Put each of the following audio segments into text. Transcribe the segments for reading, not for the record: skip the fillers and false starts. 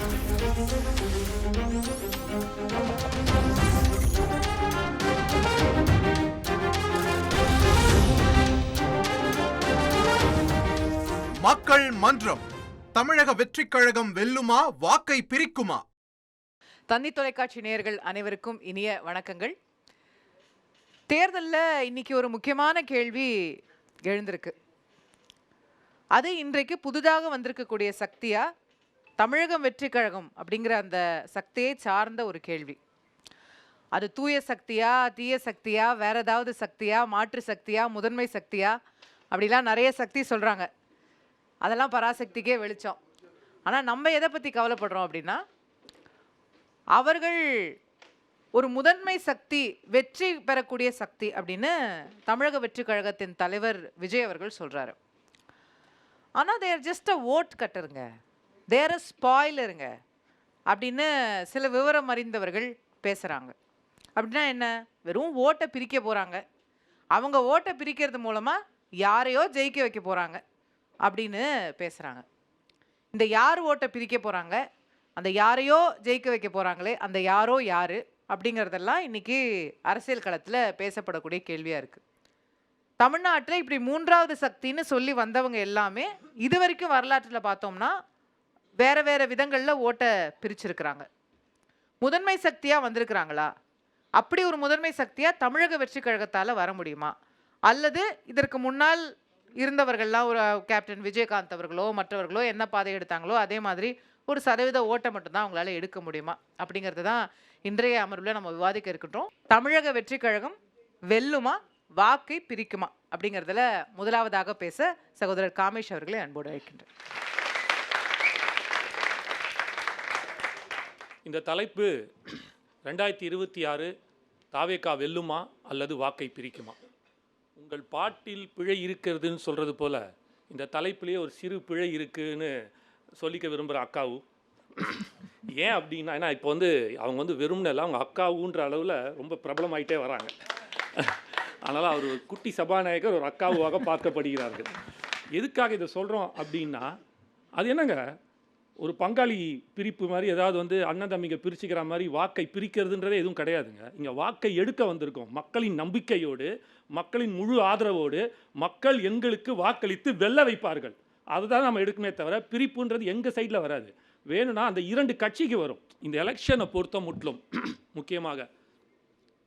மக்கள் மன்றம். தமிழக வெற்றிக் கழகம் வெல்லுமா, வாக்கை பிரிக்குமா? தந்தி தொலைக்காட்சி நேயர்கள் அனைவருக்கும் இனிய வணக்கங்கள். தேர்தலில் இன்னைக்கு ஒரு முக்கியமான கேள்வி எழுந்திருக்கு. அது இன்றைக்கு புதிதாக வந்திருக்கக்கூடிய சக்தியா, தமிழகம் வெற்றிக் கழகம் அப்படிங்கிற அந்த சக்தியை சார்ந்த ஒரு கேள்வி. அது தூய சக்தியா, தீய சக்தியா, வேற ஏதாவது சக்தியா, மாற்று சக்தியா, முதன்மை சக்தியா, அப்படிலாம் நிறைய சக்தி சொல்கிறாங்க. அதெல்லாம் பராசக்திக்கே வெளிச்சம். ஆனால் நம்ம எதை பற்றி கவலைப்படுறோம் அப்படின்னா, அவர்கள் ஒரு முதன்மை சக்தி, வெற்றி பெறக்கூடிய சக்தி அப்படின்னு தமிழக வெற்றி கழகத்தின் தலைவர் விஜய் அவர்கள் சொல்கிறாரு. ஆனால் தேர் ஜஸ்ட் அ ஓட் கட்டருங்க, தேர் அ ஸ்பாயிலருங்க அப்படின்னு சில விவரம் அறிந்தவர்கள் பேசுகிறாங்க. அப்படின்னா என்ன? வெறும் ஓட்டை பிரிக்க போகிறாங்க, அவங்க ஓட்டை பிரிக்கிறது மூலமாக யாரையோ ஜெயிக்க வைக்க போகிறாங்க அப்படின்னு பேசுகிறாங்க. இந்த யார் ஓட்டை பிரிக்க போகிறாங்க, அந்த யாரையோ ஜெயிக்க வைக்க போகிறாங்களே, அந்த யாரோ யார் அப்படிங்கிறதெல்லாம் இன்றைக்கி அரசியல் களத்தில் பேசப்படக்கூடிய கேள்வியாக இருக்குது. தமிழ்நாட்டில் இப்படி மூன்றாவது சக்தின்னு சொல்லி வந்தவங்க எல்லாமே இது வரைக்கும் வரலாற்றில் பார்த்தோம்னா வேறு வேறு விதங்களில் ஓட்டை பிரிச்சிருக்கிறாங்க. முதன்மை சக்தியாக வந்திருக்கிறாங்களா? அப்படி ஒரு முதன்மை சக்தியாக தமிழக வெற்றி கழகத்தால் வர முடியுமா? அல்லது இதற்கு முன்னால் இருந்தவர்கள்லாம், ஒரு கேப்டன் விஜயகாந்த் அவர்களோ மற்றவர்களோ என்ன பாதை எடுத்தாங்களோ அதே மாதிரி ஒரு சதவீத ஓட்டை மட்டும்தான் அவங்களால எடுக்க முடியுமா அப்படிங்கிறது தான் இன்றைய அமர்வில் நம்ம விவாதிக்க இருக்கின்றோம். தமிழக வெற்றி கழகம் வெல்லுமா, வாக்கை பிரிக்குமா அப்படிங்கிறதுல முதலாவதாக பேச சகோதரர் காமேஷ் அவர்களை அன்போடு அழைக்கின்றேன். இந்த தலைப்பு 2026 தாவேகா வெல்லுமா அல்லது வாக்கை பிரிக்குமா? உங்கள் பாட்டில் பிழை இருக்கிறதுன்னு சொல்கிறது போல் இந்த தலைப்பிலேயே ஒரு சிறு பிழை இருக்குதுன்னு சொல்லிக்க விரும்புகிற அக்காவு. ஏன் அப்படின்னா, ஏன்னா இப்போ அவங்க வெறும்னெல்லாம் அவங்க அக்காவுன்ற அளவில் ரொம்ப பிரபலமாயிட்டே வராங்க. அதனால் அவர் ஒரு குட்டி சபாநாயகர் ஒரு அக்காவுவாக பார்க்கப்படுகிறார்கள். எதுக்காக இதை சொல்கிறோம் அப்படின்னா, அது என்னங்க ஒரு பங்காளி பிரிப்பு மாதிரி, ஏதாவது அண்ணன் தம்பிங்க பிரிச்சுக்கிற மாதிரி வாக்கை பிரிக்கிறதுன்றதே எதுவும் கிடையாதுங்க. இங்கே வாக்கை எடுக்க வந்திருக்கோம். மக்களின் நம்பிக்கையோடு, மக்களின் முழு ஆதரவோடு மக்கள் எங்களுக்கு வாக்களித்து வெல்ல வைப்பார்கள், அதுதான் நம்ம எடுக்குமே தவிர பிரிப்புன்றது எங்கள் சைடில் வராது. வேணும்னா அந்த இரண்டு கட்சிக்கு வரும். இந்த எலெக்ஷனை பொறுத்த முற்றிலும் முக்கியமாக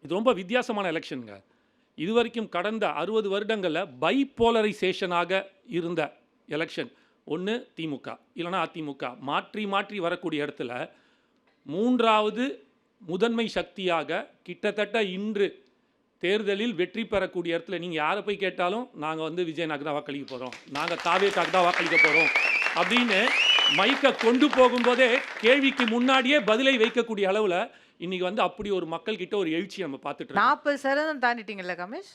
இது ரொம்ப வித்தியாசமான எலெக்ஷனுங்க. இது வரைக்கும் கடந்த 60 வருடங்களில் பைபோலரைசேஷனாக இருந்த எலெக்ஷன், ஒன்று திமுக இல்லைனா அதிமுக, மாற்றி மாற்றி வரக்கூடிய இடத்துல மூன்றாவது முதன்மை சக்தியாக கிட்டத்தட்ட இன்று தேர்தலில் வெற்றி பெறக்கூடிய இடத்துல நீங்கள் யாரை போய் கேட்டாலும் நாங்கள் விஜயனாக்கு தான் வாக்களிக்க போகிறோம், நாங்கள் தாவேக்காக்கு தான் வாக்களிக்க போகிறோம் அப்படின்னு மைக்கை கொண்டு போகும்போதே கேள்விக்கு முன்னாடியே பதிலை வைக்கக்கூடிய அளவில் இன்னைக்கு அப்படி ஒரு மக்கள் கிட்ட ஒரு எழுச்சி நம்ம பார்த்துட்டு 40% தாண்டிட்டீங்கல்ல கமேஷ்?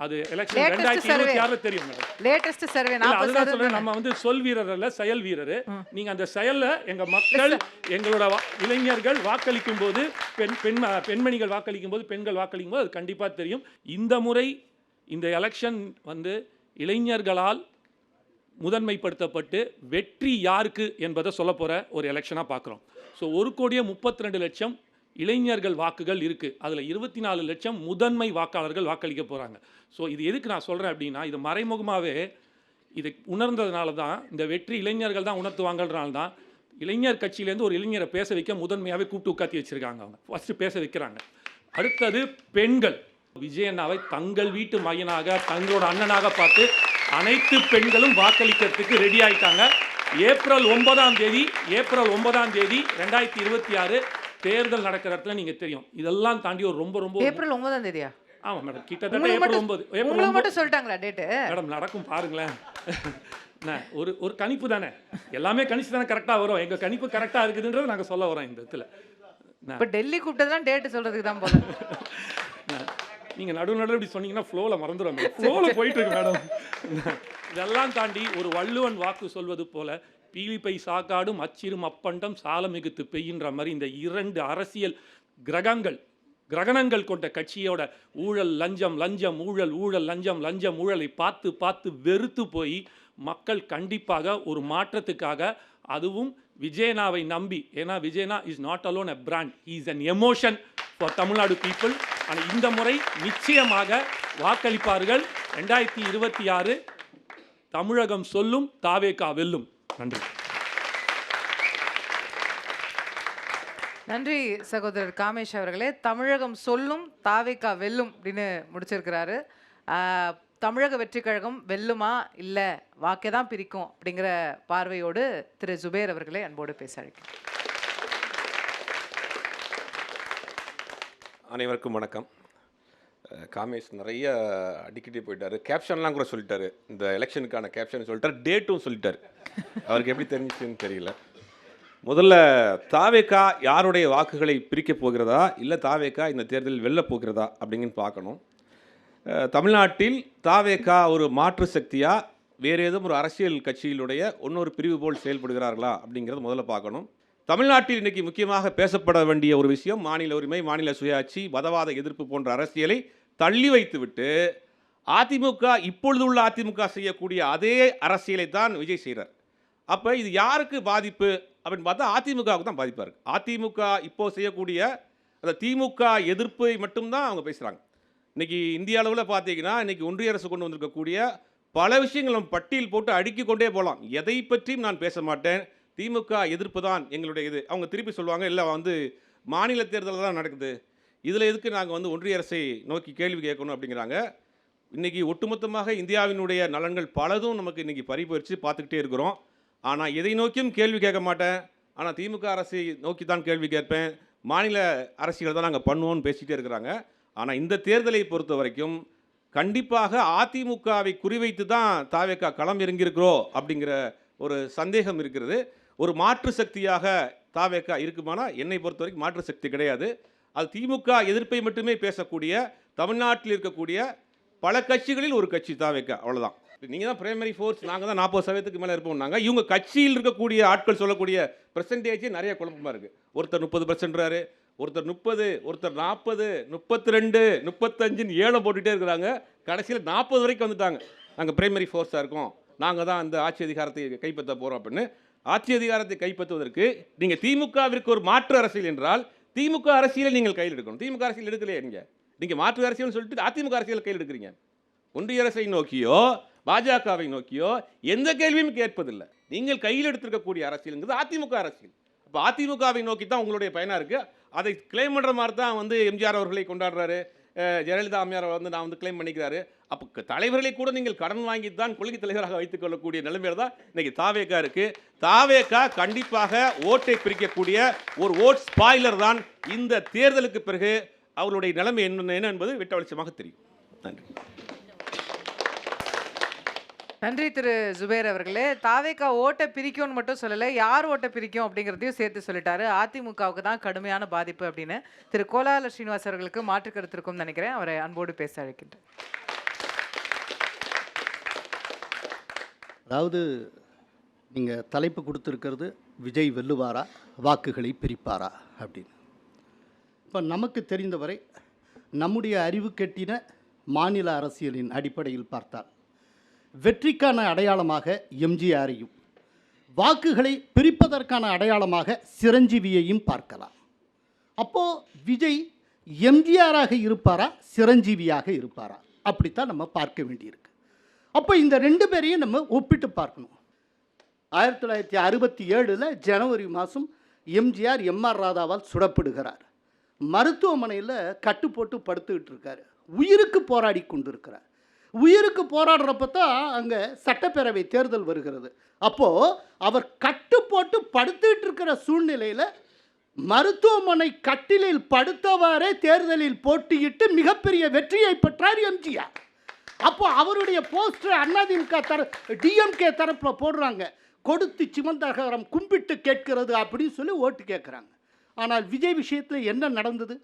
அது எலெக்ஷன் 2026 தெரியும் மேடம். Latest survey 40%. சொல்றேன், நம்ம சொல் வீரர் அல்ல, செயல் வீரர். நீங்க அந்த செயல்ல எங்க மக்கள், எங்களோட இளைஞர்கள் வாக்களிக்கும் போது, பெண்மணிகள் வாக்களிக்கும் போது, பெண்கள் வாக்களிக்கும் போது அது கண்டிப்பா தெரியும். இந்த முறை இந்த எலெக்ஷன் இளைஞர்களால் முதன்மைப்படுத்தப்பட்டு வெற்றி யாருக்கு என்பதை சொல்ல போற ஒரு எலெக்ஷனா பார்க்குறோம். ஸோ 1,32,00,000 இளைஞர்கள் வாக்குகள் இருக்குது. அதில் 24 லட்சம் முதன்மை வாக்காளர்கள் வாக்களிக்க போகிறாங்க. ஸோ இது எதுக்கு நான் சொல்கிறேன் அப்படின்னா, இது மறைமுகமாகவே இதை உணர்ந்ததுனால தான், இந்த வெற்றி இளைஞர்கள் தான் உணர்த்துவாங்கன்றனால தான் இளைஞர் கட்சியிலேருந்து ஒரு இளைஞரை பேச வைக்க முதன்மையாகவே கூப்பிட்டு உட்காத்தி வச்சுருக்காங்க. அவங்க ஃபஸ்ட்டு பேச வைக்கிறாங்க. அடுத்தது பெண்கள். விஜயண்ணாவை தங்கள் வீட்டு மையனாக, தங்களோட அண்ணனாக பார்த்து அனைத்து பெண்களும் வாக்களிக்கிறதுக்கு ரெடி ஆகிட்டாங்க. ஏப்ரல் 9ஆம் தேதி 2026 தேர்தல் நடக்கிற இடத்துல நீங்கள் தெரியும். இதெல்லாம் தாண்டி ஒரு ரொம்ப ரொம்ப ஏப்ரல் 9ஆம் தேதியா? ஆமாம் மேடம், கிட்டத்தட்ட ஏப்ரல் 9. ஏப்ரல் மட்டும் சொல்லிட்டாங்களா டேட்டு? மேடம் நடக்கும் பாருங்களேன். ஒரு கணிப்பு தானே, எல்லாமே கணிச்சு தானே கரெக்டாக வரும். எங்கள் கணிப்பு கரெக்டாக இருக்குதுன்றது நாங்கள் சொல்ல வரோம் இந்த இடத்துல. இப்போ டெல்லி கூப்பிட்டதெல்லாம் டேட்டு சொல்கிறதுக்கு தான் போல. நீங்கள் நடுவில் இப்படி சொன்னீங்கன்னா ஃப்ளோவில் மறந்துடும் மேடம். ஃப்ளோவில் போயிட்டு இருக்கு மேடம். இதெல்லாம் தாண்டி ஒரு வள்ளுவன் வாக்கு சொல்வது போல, பீலிப்பை சாக்காடும் அச்சிரும் அப்பண்டம் சால மிகுத்து பெய்கின்ற மாதிரி இந்த இரண்டு அரசியல் கிரகணங்கள் கொண்ட கட்சியோட ஊழல் லஞ்சம் லஞ்சம் ஊழல் ஊழல் லஞ்சம் லஞ்சம் ஊழலை பார்த்து பார்த்து வெறுத்து போய் மக்கள் கண்டிப்பாக ஒரு மாற்றத்துக்காக, அதுவும் விஜயனாவை நம்பி, ஏன்னா Vijayana is not alone a brand, he is an emotion for Tamil Nadu people. ஆனால் இந்த முறை நிச்சயமாக வாக்களிப்பார்கள். 2026 தமிழகம் சொல்லும், தாவேகா வெல்லும். நன்றி. நன்றி சகோதரர் காமேஷ் அவர்களே. தமிழகம் சொல்லும், தாவேகா வெல்லும் அப்படின்னு முடிச்சிருக்கிறாரு. தமிழக வெற்றி கழகம் வெல்லுமா இல்லை வாக்கே தான் பிரிக்கும் அப்படிங்கிற பார்வையோடு திரு ஜுபேர் அவர்களே அன்போடு பேச அழைக்கிறேன். அனைவருக்கும் வணக்கம். காமேஷ் நிறைய அடிக்கடி போயிட்டாரு, கேப்ஷன்லாம் கூட சொல்லிட்டாரு, இந்த எலெக்ஷனுக்கான கேப்ஷன் சொல்லிட்டாரு, டேட்டும் சொல்லிட்டாரு. அவருக்கு எப்படி தெரிஞ்சிச்சுன்னு தெரியல. முதல்ல தாவேகா யாருடைய வாக்குகளை பிரிக்கப் போகிறதா இல்லை தாவேகா இந்த தேர்தலில் வெல்ல போகிறதா அப்படிங்கன்னு பார்க்கணும். தமிழ்நாட்டில் தாவேகா ஒரு மாற்று சக்தியா வேறு ஏதும் ஒரு அரசியல் கட்சியிலுடைய இன்னொரு பிரிவு போல் செயல்படுகிறார்களா அப்படிங்கிறத முதல்ல பார்க்கணும். தமிழ்நாட்டில் இன்றைக்கி முக்கியமாக பேசப்பட வேண்டிய ஒரு விஷயம் மாநில உரிமை, மாநில சுயாட்சி, மதவாத எதிர்ப்பு போன்ற அரசியலை தள்ளி வைத்துவிட்டு அதிமுக, இப்பொழுது உள்ள அதிமுக செய்யக்கூடிய அதே அரசியலை தான் விஜய் செய்கிறார். அப்போ இது யாருக்கு பாதிப்பு அப்படின்னு பார்த்தா அதிமுகவுக்கு தான் பாதிப்பாக இருக்குது. அதிமுக இப்போ செய்யக்கூடிய அந்த திமுக எதிர்ப்பை மட்டும்தான் அவங்க பேசுகிறாங்க. இன்றைக்கி இந்திய அளவில் பார்த்தீங்கன்னா இன்றைக்கி ஒன்றிய அரசு கொண்டு வந்திருக்கக்கூடிய பல விஷயங்கள் நம்ம பட்டியல் போட்டு அடுக்கி கொண்டே போகலாம். எதை பற்றியும் நான் பேச மாட்டேன், திமுக எதிர்ப்பு தான் எங்களுடைய இது. அவங்க திருப்பி சொல்லுவாங்க, இல்லை மாநில தேர்தலில் தான் நடக்குது, இதில் எதுக்கு நாங்கள் ஒன்றிய அரசை நோக்கி கேள்வி கேட்கணும் அப்படிங்கிறாங்க. இன்றைக்கி ஒட்டுமொத்தமாக இந்தியாவினுடைய நலன்கள் பலதும் நமக்கு இன்றைக்கி பறிபோயிடுச்சு, பார்த்துக்கிட்டே இருக்கிறோம். ஆனால் எதை நோக்கியும் கேள்வி கேட்க மாட்டேன், ஆனால் திமுக அரசை நோக்கி தான் கேள்வி கேட்பேன், மாநில அரசியல் தான் நாங்கள் பண்ணுவோம்னு பேசிகிட்டே இருக்கிறாங்க. ஆனால் இந்த தேர்தலை பொறுத்த வரைக்கும் கண்டிப்பாக அதிமுகவை குறிவைத்து தான் தாவேகா களம் இறங்கியிருக்கிறோம் அப்படிங்கிற ஒரு சந்தேகம் இருக்கிறது. ஒரு மாற்று சக்தியாக தாவேகா இருக்குமானா என்னை பொறுத்த வரைக்கும் மாற்று சக்தி கிடையாது. அது திமுக எதிர்ப்பை மட்டுமே பேசக்கூடிய தமிழ்நாட்டில் இருக்கக்கூடிய பல கட்சிகளில் ஒரு கட்சி தாவேகா, அவ்வளோதான். நீங்கள் தான் பிரைமரி ஃபோர்ஸ், நாங்கள் தான் 40% மேலே இருப்போம்னாங்க. இவங்க கட்சியில் இருக்கக்கூடிய ஆட்கள் சொல்லக்கூடிய பெர்சன்டேஜே நிறைய குழப்பமாக இருக்குது. ஒருத்தர் 30%, ஒருத்தர் 30, ஒருத்தர் 40, 32, 35 ஏலம் போட்டுகிட்டே இருக்கிறாங்க. கடைசியில் 40 வரைக்கும் வந்துட்டாங்க. நாங்கள் பிரைமரி ஃபோர்ஸாக இருக்கோம், நாங்கள் தான் அந்த ஆட்சி அதிகாரத்தை கைப்பற்ற போகிறோம் அப்படின்னு. ஆட்சி அதிகாரத்தை கைப்பற்றுவதற்கு நீங்கள் திமுகவிற்கு ஒரு மாற்று அரசியல் என்றால் திமுக அரசியலை நீங்கள் கையில் எடுக்கணும். திமுக அரசியல் எடுக்கலையே, நீங்கள் மாற்று அரசியல்னு சொல்லிட்டு அதிமுக அரசியல் கையில் எடுக்கிறீங்க. ஒன்றிய அரசை நோக்கியோ பாஜகவை நோக்கியோ எந்த கேள்வியும் கேட்பதில்லை. நீங்கள் கையில் எடுத்திருக்கக்கூடிய அரசியலுங்கிறது அதிமுக அரசியல். இப்போ அதிமுகவை நோக்கி தான் உங்களுடைய பயனாக இருக்குது. அதை கிளைம் பண்ணுற மாதிரி தான் எம்ஜிஆர் அவர்களை கொண்டாடுறாரு, ஜெயலலிதா அம்மையார் நான் கிளைம் பண்ணிக்கிறாரு. அப்போ தலைவர்களை கூட நீங்கள் கடன் வாங்கி தான் கொள்கை தலைவராக வைத்துக் கொள்ளக்கூடிய நிலைமையில் தான் இன்றைக்கி தாவேகா இருக்குது. தாவேகா கண்டிப்பாக ஓட்டை பிரிக்கக்கூடிய ஒரு ஓட் ஸ்பாய்லர் தான். இந்த தேர்தலுக்கு பிறகு அவருடைய நிலைமை என்ன என்பது வெட்ட வெளிச்சமாக தெரியும். நன்றி. நன்றி திரு ஜுபேர் அவர்களே. தாவேகா ஓட்டை பிரிக்கும்னு மட்டும் சொல்லலை, யார் ஓட்டை பிரிக்கும் அப்படிங்கிறதையும் சேர்த்து சொல்லிட்டாரு. அதிமுகவுக்கு தான் கடுமையான பாதிப்பு அப்படின்னு திரு கோலால ஸ்ரீனிவாஸ் அவர்களுக்கு மாற்று கருத்து இருக்கும்னு நினைக்கிறேன். அவரை அன்போடு பேச அழைக்கின்றேன். அதாவது நீங்கள் தலைப்பு கொடுத்துருக்கிறது விஜய் வெல்லுவாரா வாக்குகளை பிரிப்பாரா அப்படின்னு. இப்போ நமக்கு தெரிந்தவரை நம்முடைய அறிவு கெட்டின மாநில அரசியலின் அடிப்படையில் பார்த்தால் வெற்றிக்கான அடையாளமாக எம்ஜிஆரையும் வாக்குகளை பிரிப்பதற்கான அடையாளமாக சிரஞ்சீவியையும் பார்க்கலாம். அப்போது விஜய் எம்ஜிஆராக இருப்பாரா சிரஞ்சீவியாக இருப்பாரா அப்படித்தான் நம்ம பார்க்க வேண்டியிருக்கு. அப்போ இந்த ரெண்டு பேரையும் நம்ம ஒப்பிட்டு பார்க்கணும். 1967 ஜனவரி மாதம் எம்ஜிஆர் எம்ஆர் ராதாவால் சுடப்படுகிறார். மருத்துவமனையில் கட்டு போட்டு படுத்துக்கிட்டு இருக்கார். உயிருக்கு போராடி கொண்டிருக்கிறார். உயிருக்கு போராடுறப்ப தான் அங்கே சட்டப்பேரவை தேர்தல் வருகிறது. அப்போது அவர் கட்டு போட்டு படுத்துக்கிட்டு இருக்கிற சூழ்நிலையில் மருத்துவமனை கட்டிலில் படுத்தவாறே தேர்தலில் போட்டியிட்டு மிகப்பெரிய வெற்றியை பெற்றார் எம்ஜிஆர். அப்போ அவருடைய போஸ்டர் அதிமுக டிஎம்கே தரப்பில் போடுறாங்க, கொடுத்து சிமந்தகரம் கும்பிட்டு கேட்கிறது அப்படின்னு சொல்லி ஓட்டு கேட்குறாங்க. ஆனால் விஜய் விஷயத்தில் என்ன நடந்தது?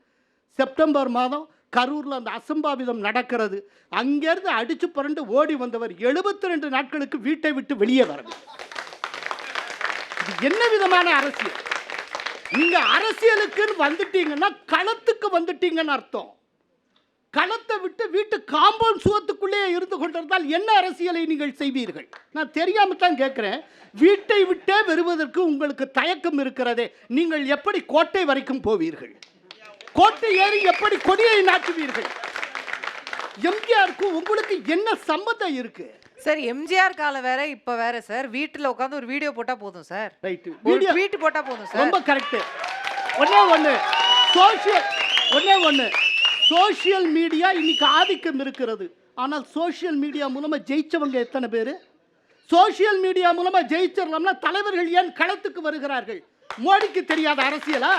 செப்டம்பர் மாதம் கரூரில் அந்த அசம்பாவிதம் நடக்கிறது. அங்கேருந்து அடித்து புரண்டு ஓடி வந்தவர் 72 நாட்களுக்கு வீட்டை விட்டு வெளியே வரவில்லை. இது என்ன விதமான அரசியல்? நீங்கள் அரசியலுக்குன்னு வந்துட்டீங்கன்னா களத்துக்கு வந்துட்டீங்கன்னு அர்த்தம். களத்தை விட்டு வீட்டு காம்பவுண்ட் சுவத்துக்குள்ளே இருந்து கொண்டிருந்தால் என்ன அரசியலை நீங்கள் செய்வீர்கள்? நான் தெரியாம தான் கேட்கிறேன். வீட்டை விட்டே வருவதற்கு உங்களுக்கு தயக்கம் இருக்கிறதே, நீங்கள் எப்படி கோட்டை வரைக்கும் போவீர்கள்? கோட்டை ஏறி எப்படி கொடியை நாட்டுவீர்கள்? எம்ஜிஆருக்கு உங்களுக்கு என்ன சம்பந்தம் இருக்கு? சார் எம்ஜிஆர் காலம் வேற இப்ப வேற சார். வீட்டுல உட்காந்து ஒரு வீடியோ போட்டா போதும் சார். ரைட், ஒரு வீடியோ ட்வீட் போட்டா போதும் சார். ரொம்ப கரெக்ட். ஒண்ணே ஒன்று சோஷியல் மீடியா இன்னைக்கு ஆதிக்கம் இருக்கிறது. ஆனால் சோஷியல் மீடியா மூலமா ஜெயிச்சவங்க எத்தனை பேர்? சோஷியல் மீடியா மூலமா ஜெயிச்சிடலாம்னா தலைவர்கள் ஏன் களத்துக்கு வருகிறார்கள்? மோடிக்கு தெரியாத அரசியலா?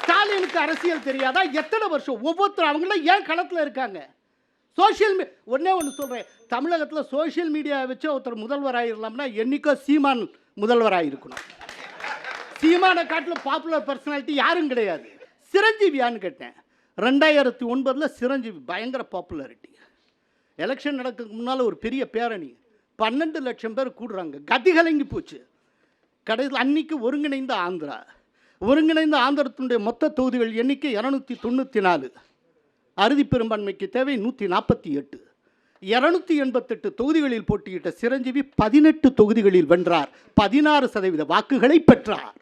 ஸ்டாலினுக்கு அரசியல் தெரியாதா? எத்தனை வருஷம் ஒவ்வொருத்தரும் அவங்கள ஏன் களத்தில் இருக்காங்க? சோஷியல் ஒண்ணே ஒன்று சொல்கிறேன், தமிழகத்தில் சோஷியல் மீடியா வச்சு ஒருத்தர் முதல்வராகிடலாம்னா என்னைக்கோ சீமான் முதல்வராகிருக்கணும். சீமானை காட்டில் பாப்புலர் பர்சனாலிட்டி யாரும் கிடையாது. சிரஞ்சீவியான்னு கேட்டேன். 2009 சிரஞ்சீவி பயங்கர பாப்புலாரிட்டி. எலெக்ஷன் நடக்கிறதுக்கு முன்னால் ஒரு பெரிய பேரணி, 12 லட்சம் பேர் கூடுறாங்க, கதி கலங்கி போச்சு. கடைசியில் அன்னைக்கு ஒருங்கிணைந்த ஆந்திரத்தினுடைய மொத்த தொகுதிகள் எண்ணிக்கை 294, அறுதி பெரும்பான்மைக்கு தேவை 148. 288 தொகுதிகளில் போட்டியிட்ட சிரஞ்சீவி 18 தொகுதிகளில் வென்றார், 16% வாக்குகளை பெற்றார்.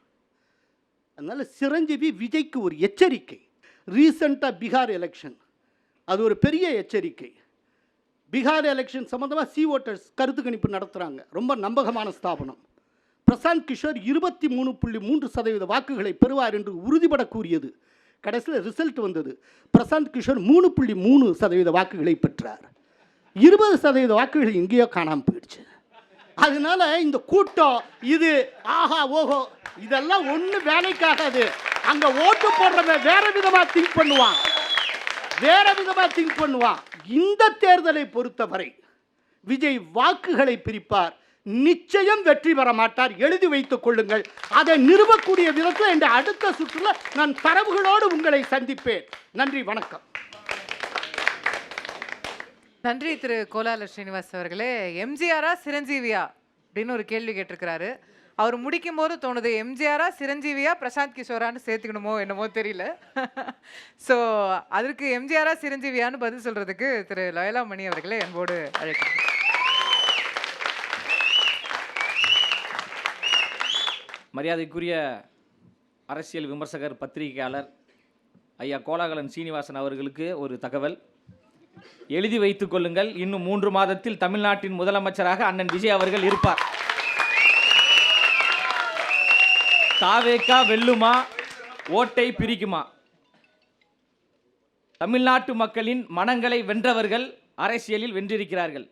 அதனால் சிரஞ்சீவி விஜய்க்கு ஒரு எச்சரிக்கை. ரீசெண்டாக பீகார் எலெக்ஷன், அது ஒரு பெரிய எச்சரிக்கை. பீகார் எலெக்ஷன் சம்மந்தமாக ஓட்டர்ஸ் கருத்து கணிப்பு நடத்துகிறாங்க, ரொம்ப நம்பகமான ஸ்தாபனம். பிரசாந்த் கிஷோர் 23.3% வாக்குகளை பெறுவார் என்று உறுதிபட கூறியது. கடைசியில் ரிசல்ட் வந்தது, பிரசாந்த் கிஷோர் 3.3% வாக்குகளை பெற்றார். 20% வாக்குகள் எங்கேயோ காணாமல் போயிடுச்சு. அதனால இந்த கூட்டம் இது ஆஹா ஓஹோ இதெல்லாம் ஒன்றும் வேலைக்காகாது. அங்கே ஓட்டு போடுறவன் வேற விதமாக திங்க் பண்ணுவான். இந்த தேர்தலை பொறுத்தவரை விஜய் வாக்குகளை பிரிப்பார், நிச்சயம் வெற்றி பெற மாட்டார், எழுதி வைத்துக் கொள்ளுங்கள். அதை நிறுவக்கூடிய விதத்தில் இந்த அடுத்த சுற்றுல நான் தரவுகளோடு உங்களை சந்திப்பேன். நன்றி, வணக்கம். நன்றி திரு கோலால ஸ்ரீனிவாஸ் அவர்களே. எம்ஜிஆரா சிரஞ்சீவியா அப்படின்னு ஒரு கேள்வி கேட்டிருக்கிறாரு. அவர் முடிக்கும் போது தோணுது எம்ஜிஆரா சிரஞ்சீவியா பிரசாந்த் கிஷோரான்னு சேர்த்துக்கணுமோ என்னமோ தெரியல. ஸோ அதற்கு எம்ஜிஆரா சிரஞ்சீவியான்னு பதில் சொல்றதுக்கு திரு லயலா மணி அவர்களே அன்போடு அழைக்கிறேன். மரியாதைக்குரிய அரசியல் விமர்சகர், பத்திரிகையாளர் ஐயா கோலாகலன் சீனிவாசன் அவர்களுக்கு ஒரு தகவல். எழுதி வைத்துக் கொள்ளுங்கள், இன்னும் 3 மாதத்தில் தமிழ்நாட்டின் முதலமைச்சராக அண்ணன் விஜய் அவர்கள் இருப்பார். தாவேகா வெல்லுமா, ஓட்டை பிரிக்குமா? தமிழ்நாட்டு மக்களின் மனங்களை வென்றவர்கள் அரசியலில் வென்றிருக்கிறார்கள்.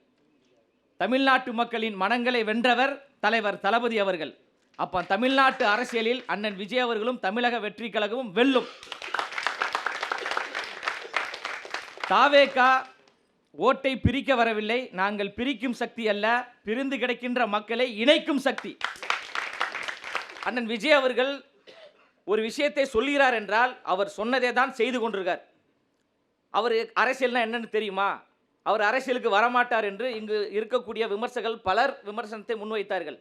தமிழ்நாட்டு மக்களின் மனங்களை வென்றவர் தலைவர் தளபதி அவர்கள். அப்ப தமிழ்நாட்டு அரசியலில் அண்ணன் விஜய் அவர்களும் தமிழக வெற்றி கழகமும் வெல்லும். தாவேகா ஓட்டை பிரிக்க வரவில்லை, நாங்கள் பிரிக்கும் சக்தி அல்ல, பிரிந்து கிடக்கின்ற மக்களை இணைக்கும் சக்தி. அண்ணன் விஜய் அவர்கள் ஒரு விஷயத்தை சொல்கிறார் என்றால் அவர் சொன்னதே தான் செய்து கொண்டிருக்கார். அவர் அரசியல்னா என்னன்னு தெரியுமா? அவர் அரசியலுக்கு வரமாட்டார் என்று இங்கு இருக்கக்கூடிய விமர்சகர்கள் பலர் விமர்சனத்தை முன்வைத்தார்கள்.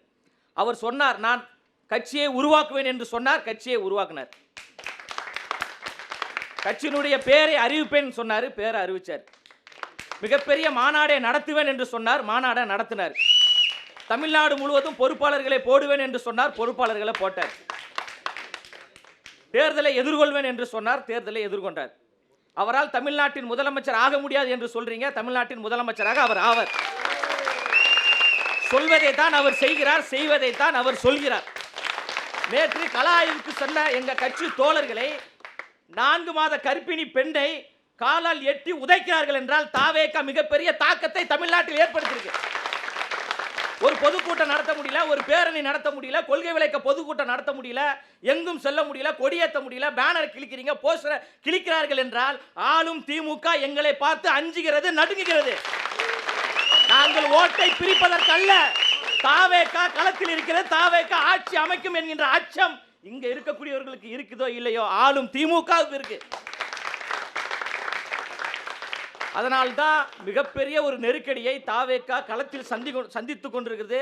அவர் சொன்னார், நான் கட்சியை உருவாக்குவேன் என்று சொன்னார், கட்சியை உருவாக்கினார். கட்சியினுடைய பேரை அறிவிப்பேன் சொன்னார், பேரை அறிவிச்சார். மிகப்பெரிய மாநாடை நடத்துவேன் என்று சொன்னார், மாநாடை நடத்தினார். தமிழ்நாடு முழுவதும் பொறுப்பாளர்களை போடுவேன் என்று சொன்னார், பொறுப்பாளர்களை போட்டார். தேர்தலை எதிர்கொள்வேன் என்று சொன்னார், தேர்தலை எதிர்கொண்டார். அவரால் தமிழ்நாட்டின் முதலமைச்சர் ஆக முடியாது என்று சொல்றீங்க, தமிழ்நாட்டின் முதலமைச்சராக அவர் ஆவார். சொல்வதை தான் அவர் செய்கிறார், செய்வதை தான் அவர் சொல்கிறார். நேற்று கல ஆய்வுக்கு சொன்ன எங்க கட்சி தோழர்களை 4 மாத கர்ப்பிணி பெண்ணை காலால் எட்டி உதைக்கிறார்கள் என்றால் தாவேகா மிகப்பெரிய தாக்கத்தை தமிழ்நாட்டில் ஏற்படுத்தியிருக்கு. ஒரு பொதுக்கூட்டம் நடத்த முடியல, ஒரு பேரணி நடத்த முடியல, கொள்கை விளக்க பொதுக்கூட்டம் நடத்த முடியல, எங்கும் செல்ல முடியல, கொடியேற்ற முடியல, பேனர் கிழிக்கிறீங்க, போஸ்டர் கிழிக்கிறார்கள் என்றால் ஆளும் திமுக எங்களை பார்த்து அஞ்சுகிறது, நடுங்குகிறது. நாங்கள் ஓட்டை பிரிப்பதற்கல்ல, தாவேகா களத்தில் இருக்கிறது, தாவேகா ஆட்சி அமைக்கும் என்கின்ற அச்சம் இங்க இருக்கக்கூடியவர்களுக்கு இருக்குதோ இல்லையோ, ஆளும் திமுகவுக்கு இருக்கு. அதனால்தான் மிகப்பெரிய ஒரு நெருக்கடியை தாவேகா களத்தில் சந்தித்துக் கொண்டிருக்கிறது.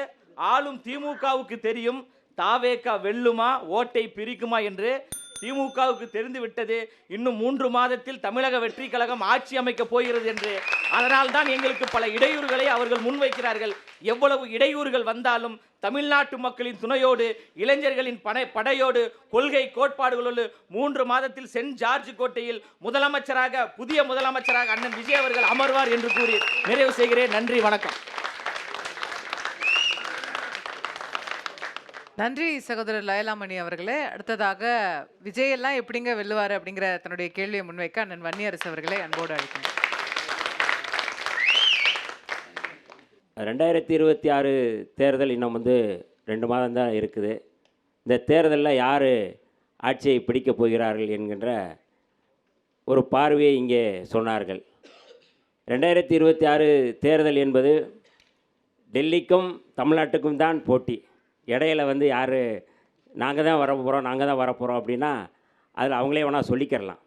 ஆளும் திமுகவுக்கு தெரியும் தாவேகா வெல்லுமா, ஓட்டை பிரிக்குமா என்று. திமுகவுக்கு தெரிந்து விட்டது, இன்னும் 3 மாதத்தில் தமிழக வெற்றி கழகம் ஆட்சி அமைக்கப் போகிறது என்று. அதனால் தான் எங்களுக்கு பல இடையூறுகளை அவர்கள் முன்வைக்கிறார்கள். எவ்வளவு இடையூறுகள் வந்தாலும் தமிழ்நாட்டு மக்களின் துணையோடு, இளைஞர்களின் படையோடு, கொள்கை கோட்பாடுகளோடு 3 மாதத்தில் சென்ட் ஜார்ஜ் கோட்டையில் முதலமைச்சராக, புதிய முதலமைச்சராக அண்ணன் விஜய் அவர்கள் அமர்வார் என்று கூறி நிறைவு செய்கிறேன். நன்றி, வணக்கம். நன்றி சகோதரர் லயலாமணி அவர்களே. அடுத்ததாக விஜய் எல்லாம் எப்படிங்க வெல்லுவார் அப்படிங்கிற தன்னுடைய கேள்வியை முன்வைக்க அண்ணன் வன்னியரசு அவர்களை அன்போடு அழைக்கிறேன். 2026 தேர்தல் இன்னும் 2 மாதம் தான் இருக்குது. இந்த தேர்தலில் யார் ஆட்சியை பிடிக்கப் போகிறார்கள் என்கின்ற ஒரு பார்வையை இங்கே சொன்னார்கள். 2026 தேர்தல் என்பது டெல்லிக்கும் தமிழ்நாட்டுக்கும் தான் போட்டி. இடையில யார் நாங்கள் தான் வரப்போகிறோம் அப்படின்னா அதில் அவங்களே வேணால் சொல்லிக்கிறலாம்.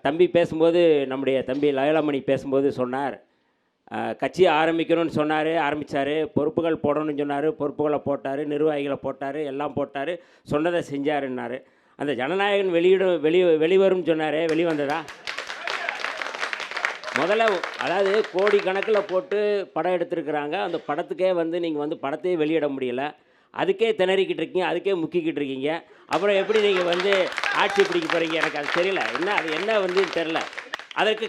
தம்பி பேசும்போது, நம்முடைய தம்பி லயலாமணி பேசும்போது சொன்னார், கட்சி ஆரம்பிக்கணும்னு சொன்னார், ஆரம்பித்தார், பொறுப்புகள் போடணும்னு சொன்னார், பொறுப்புகளை போட்டார், நிர்வாகிகளை போட்டார், எல்லாம் போட்டார், சொன்னதை செஞ்சாருன்னாரு. அந்த ஜனநாயகன் வெளிவரும் சொன்னார், வெளிவந்ததா? முதல்ல அதாவது கோடி கணக்கில் போட்டு படம் எடுத்துருக்குறாங்க. அந்த படத்துக்கே நீங்கள் படத்தையே வெளியிட முடியல. அதுக்கே திணறிக்கிட்டு இருக்கீங்க, அதுக்கே முக்கிக்கிட்டு இருக்கீங்க. அப்புறம் எப்படி நீங்கள் ஆட்சி பிடிக்க போகிறீங்க? எனக்கு அது தெரியல. அது என்ன தெரில. அதற்கு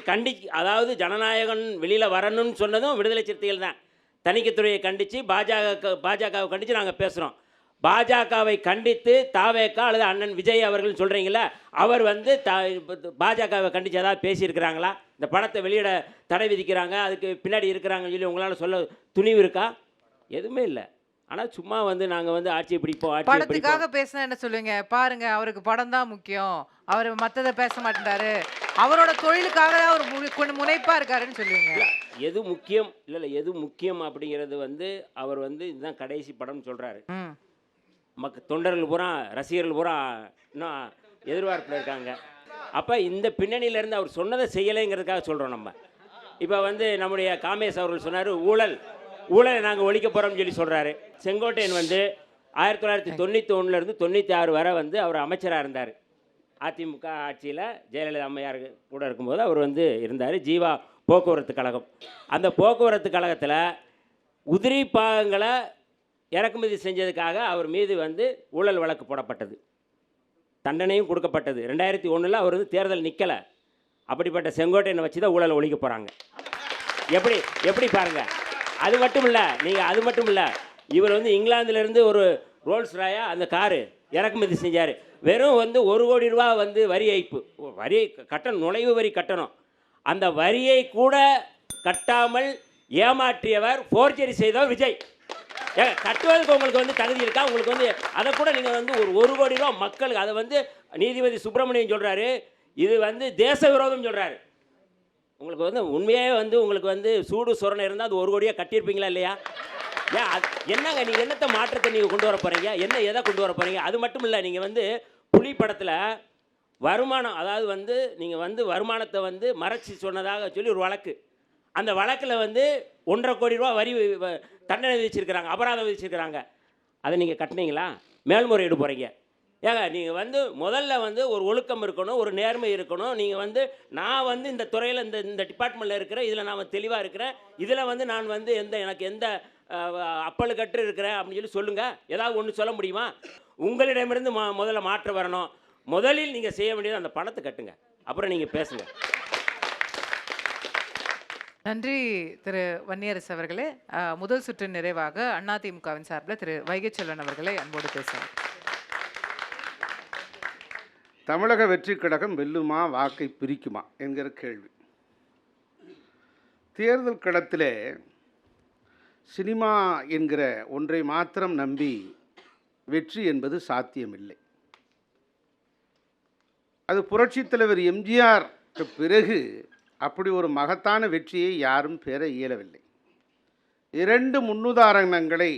அதாவது ஜனநாயகன் வெளியில் வரணும்னு சொன்னதும் விடுதலை சிறுத்தைகள் தான். தணிக்கைத்துறையை கண்டித்து பாஜகவை கண்டித்து நாங்கள் பேசுகிறோம். பாஜகவை கண்டித்து தாவேக்கா அல்லது அண்ணன் விஜய் அவர்கள் சொல்கிறீங்களா, அவர் பாஜகவை கண்டித்து ஏதாவது பேசியிருக்கிறாங்களா? இந்த படத்தை வெளியிட தடை விதிக்கிறாங்க, அதுக்கு பின்னாடி இருக்கிறாங்கன்னு சொல்லி உங்களால் சொல்ல துணிவு இருக்கா? எதுவுமே இல்லை. ஆனால் சும்மா நாங்கள் ஆட்சியை பிடிப்போம், படத்துக்காக பேசினா என்ன சொல்லுவீங்க? பாருங்க, அவருக்கு படம் தான் முக்கியம், அவர் மற்றதை பேச மாட்டேன்றாரு, அவரோட தொழிலுக்காக தான் அவர் முனைப்பாக இருக்காருன்னு சொல்லுவீங்க. எது முக்கியம் இல்லை எது முக்கியம் அப்படிங்கிறது அவர் இதுதான் கடைசி படம்னு சொல்கிறாரு. தொண்டர்கள் பூரா, ரசிகர்கள் பூரா இன்னும் எதிர்பார்ப்பில் இருக்காங்க. அப்போ இந்த பின்னணியிலேருந்து அவர் சொன்னதை செய்யலைங்கிறதுக்காக சொல்கிறோம் நம்ம. இப்போ நம்முடைய காமேஷ் அவர்கள் சொன்னார், ஊழலை நாங்கள் ஒழிக்க போகிறோம்னு சொல்லி சொல்கிறாரு. செங்கோட்டையன் 1991 96 வரை அவர் அமைச்சராக இருந்தார். அதிமுக ஆட்சியில் ஜெயலலிதா அம்மையார் கூட இருக்கும்போது அவர் இருந்தார். ஜீவா போக்குவரத்து கழகம். அந்த போக்குவரத்து கழகத்தில் உதிரி பாகங்களை இறக்குமதி செஞ்சதுக்காக அவர் மீது ஊழல் வழக்கு போடப்பட்டது, தண்டனையும் கொடுக்கப்பட்டது. 2001 அவர் தேர்தல் நிற்கலை. அப்படிப்பட்ட செங்கோட்டையனை வச்சு தான் ஊழலை ஒழிக்க போகிறாங்க. எப்படி பாருங்கள். அது மட்டும் இல்லை, இவர் இங்கிலாந்துலேருந்து ஒரு ரோல்ஸ் ராயா அந்த காரு இறக்குமதி செஞ்சார். வெறும் 1 கோடி ரூபா வரி ஏய்ப்பு, வரி கட்டணம், நுழைவு வரி கட்டணம். அந்த வரியை கூட கட்டாமல் ஏமாற்றியவர், ஃபோர்ஜரி செய்தவர் விஜய். கட்டுவதற்கு உங்களுக்கு தகுதி இருக்கா? உங்களுக்கு அதை கூட நீங்கள் ஒரு 1 கோடி ரூபா மக்களுக்கு, அதை நீதிபதி சுப்பிரமணியன் சொல்கிறாரு, இது தேச விரோதம் சொல்கிறாரு. உங்களுக்கு உண்மையே உங்களுக்கு சூடு சொரணை இருந்தால் அது 1 கோடியாக கட்டியிருப்பீங்களா இல்லையா? என்னங்க நீங்கள் என்னத்தை மாற்றத்தை நீங்கள் கொண்டு வர போகிறீங்க? எதை கொண்டு வர போகிறீங்க? அது மட்டும் இல்லை, நீங்கள் புலி படத்தில் வருமானம், அதாவது நீங்கள் வருமானத்தை மறைச்சி சொன்னதாக சொல்லி ஒரு வழக்கு. அந்த வழக்கில் 1.5 கோடி ரூபா வரி தண்டனை விதிச்சிருக்கிறாங்க, அபராதம் விதிச்சிருக்கிறாங்க. அதை நீங்கள் கட்டினீங்களா? மேல்முறையீடு போகிறீங்க. ஏங்க நீங்கள் முதல்ல ஒரு ஒழுக்கம் இருக்கணும், ஒரு நேர்மை இருக்கணும். நீங்கள் நான் இந்த துறையில் இந்த டிபார்ட்மெண்ட்டில் இருக்கிறேன், இதில் நான் தெளிவாக இருக்கிறேன், இதில் நான் எனக்கு எந்த அப்பல் கட்டு இருக்கிறேன் அப்படின்னு சொல்லி சொல்லுங்கள். ஏதாவது ஒன்று சொல்ல முடியுமா? உங்களிடமிருந்து முதல்ல மாற்றம் வரணும். முதலில் நீங்கள் செய்ய வேண்டியது அந்த பணத்தை கட்டுங்க, அப்புறம் நீங்கள் பேசுங்க. நன்றி திரு வன்னியரசு அவர்களே. முதல் சுற்று நிறைவாக அதிமுகவின் சார்பில் திரு வைகை செல்வன் அவர்களை அன்போடு பேசுவார். தமிழக வெற்றி கழகம் வெல்லுமா, வாக்கை பிரிக்குமா என்கிற கேள்வி. தேர்தல் களத்திலே சினிமா என்கிற ஒன்றை மாத்திரம் நம்பி வெற்றி என்பது சாத்தியமில்லை. அது புரட்சித் தலைவர் எம்ஜிஆருக்கு பிறகு அப்படி ஒரு மகத்தான வெற்றியை யாரும் பெற இயலவில்லை. 2 முன்னுதாரணங்களை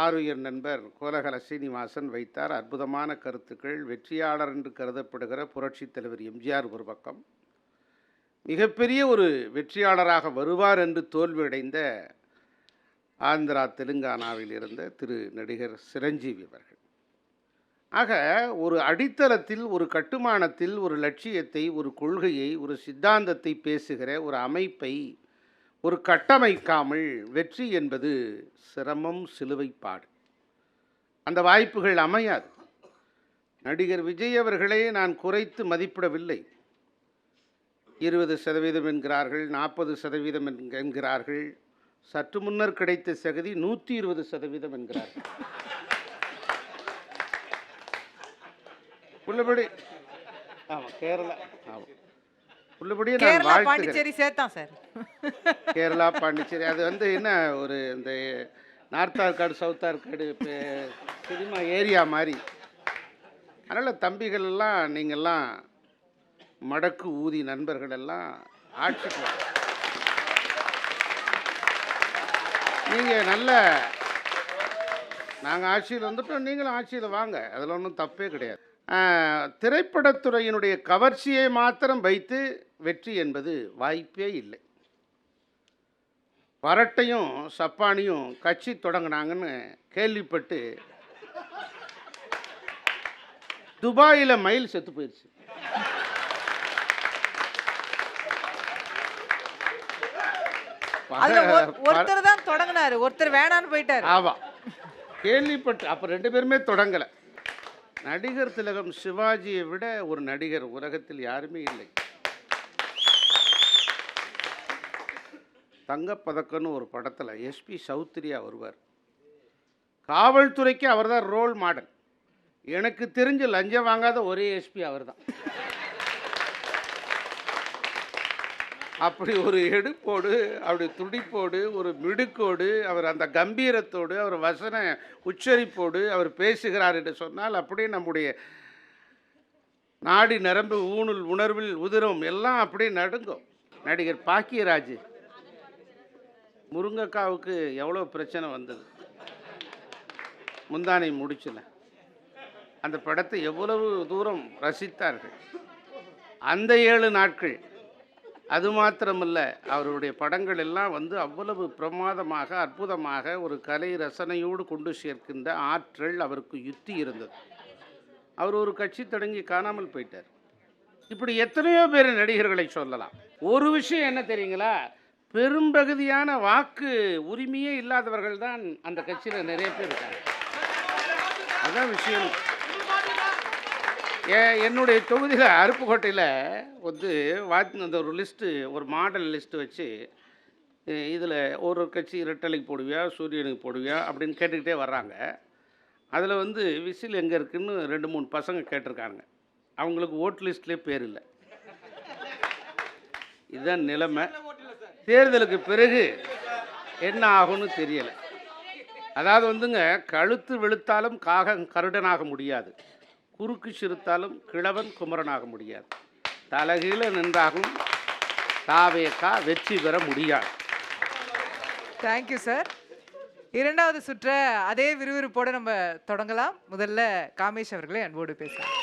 ஆருயிர் நண்பர் கோலகல சீனிவாசன் வைத்தார். அற்புதமான கருத்துக்கள். வெற்றியாளர் என்று கருதப்படுகிற புரட்சித் தலைவர் எம்ஜிஆர் ஒரு பக்கம், மிகப்பெரிய ஒரு வெற்றியாளராக வருவார் என்று தோல்வியடைந்த ஆந்திரா தெலுங்கானாவில் இருந்த திரு நடிகர் சிரஞ்சீவி அவர்கள். ஆக ஒரு அடித்தளத்தில், ஒரு கட்டுமானத்தில், ஒரு லட்சியத்தை, ஒரு கொள்கையை, ஒரு சித்தாந்தத்தை பேசுகிற ஒரு அமைப்பை ஒரு கட்டமைக்காமல் வெற்றி என்பது சிரமம், சிலுவைப்பாடு. அந்த வாய்ப்புகள் அமையாது. நடிகர் விஜய் அவர்களே நான் குறைத்து மதிப்பிடவில்லை. 20% என்கிறார்கள், 40% என்கிறார்கள். சற்று முன்னர் கிடைத்த சகதி 120% என்கிறார்கள். உள்ளபடி ஆமாம், கேரளா, ஆமாம், உள்ளபடியே நான் கேரளா வாழ்த்துகிறேன். பாண்டிச்சேரி சேர்த்தான் சார். கேரளா, பாண்டிச்சேரி அது என்ன ஒரு இந்த north Arcot, south Arcot cinema area மாதிரி. அதனால் தம்பிகள் எல்லாம், நீங்கள்லாம் மடக்கு ஊதி நண்பர்கள் எல்லாம் ஆட்சிக்கு வாங்க. நீங்கள் நல்ல, நாங்கள் ஆட்சியில் வந்துட்டோம், நீங்களும் ஆட்சியில் வாங்க, அதில் ஒன்றும் தப்பே கிடையாது. திரைப்படத்துறையினுடைய கவர்ச்சியை மாத்திரம் வைத்து வெற்றி என்பது வாய்ப்பே இல்லை. பரட்டையும் சப்பானியும் கட்சி தொடங்கினாங்கன்னு கேள்விப்பட்டு துபாயில் மயில் செத்து போயிடுச்சு. ஒருத்தர் தான் தொடங்கினாரு, ஒருத்தர் வேணான்னு போயிட்டாரு. ஆமாம், கேள்விப்பட்டு அப்போ 2 பேருமே தொடங்கலை. நடிகர் திலகம் சிவாஜியை விட ஒரு நடிகர் உலகத்தில் யாருமே இல்லை. தங்கப்பதக்கன்னு ஒரு படத்தில் எஸ்பி சௌத்ரியா வருவார். காவல்துறைக்கு அவர் தான் ரோல் மாடல். எனக்கு தெரிஞ்சு லஞ்சம் வாங்காத ஒரே எஸ்பி அவர் தான். அப்படி ஒரு எடுப்போடு, அப்படி துடிப்போடு, ஒரு மிடுக்கோடு, அவர் அந்த கம்பீரத்தோடு, அவர் வசன உச்சரிப்போடு அவர் பேசுகிறார் என்று சொன்னால் அப்படியே நம்முடைய நாடி நரம்பு, ஊனுள் உணர்வில் உதிரும் எல்லாம் அப்படியே நடுங்கும். நடிகர் பாக்கியராஜ், முருங்கைக்காவுக்கு எவ்வளோ பிரச்சனை வந்தது முந்தானை முடிச்சுல. அந்த படத்தை எவ்வளவு தூரம் ரசித்தார்கள் அந்த 7 நாட்கள். அது மாத்திரமல்ல, அவருடைய படங்கள் எல்லாம் அவ்வளவு பிரமாதமாக, அற்புதமாக ஒரு கலை ரசனையோடு கொண்டு சேர்க்கின்ற ஆற்றல் அவருக்கு யுத்தி இருந்தது. அவர் ஒரு கட்சி தொடங்கி காணாமல் போயிட்டார். இப்படி எத்தனையோ பேர் நடிகர்களை சொல்லலாம். ஒரு விஷயம் என்ன தெரியுங்களா, பெரும்பகுதியான வாக்கு உரிமையே இல்லாதவர்கள் தான் அந்த கட்சியில் நிறைய பேர் இருக்காங்க. அதான் விஷயம். என்னுடைய தொகுதியில் அருப்புக்கோட்டையில் அந்த ஒரு லிஸ்ட்டு, ஒரு மாடல் லிஸ்ட்டு வச்சு, இதில் ஒரு கட்சி ரெட்டலைக்கு போடுவியா, சூரியனுக்கு போடுவியா அப்படின்னு கேட்டுக்கிட்டே வர்றாங்க. அதில் விசில் எங்கே இருக்குன்னு 2-3 பசங்க கேட்டிருக்காங்க. அவங்களுக்கு ஓட் லிஸ்ட்லேயே பேர் இல்லை. இதுதான் நிலைமை. தேர்தலுக்கு பிறகு என்ன ஆகும்னு தெரியலை. அதாவது கழுத்து வெளுத்தாலும் காகம் கருடனாக முடியாது, குறுக்கு சிறுத்தாலும் கிழவன் குமரனாக முடியாது, தலகீழ நின்றாகும் தாவேக்கா வெற்றி பெற முடியாது. Thank you sir. 2வது சுற்ற அதே விறுவிறுப்போடு நம்ம தொடங்கலாம். முதல்ல காமேஷ் அவர்களை அன்போடு பேசலாம்.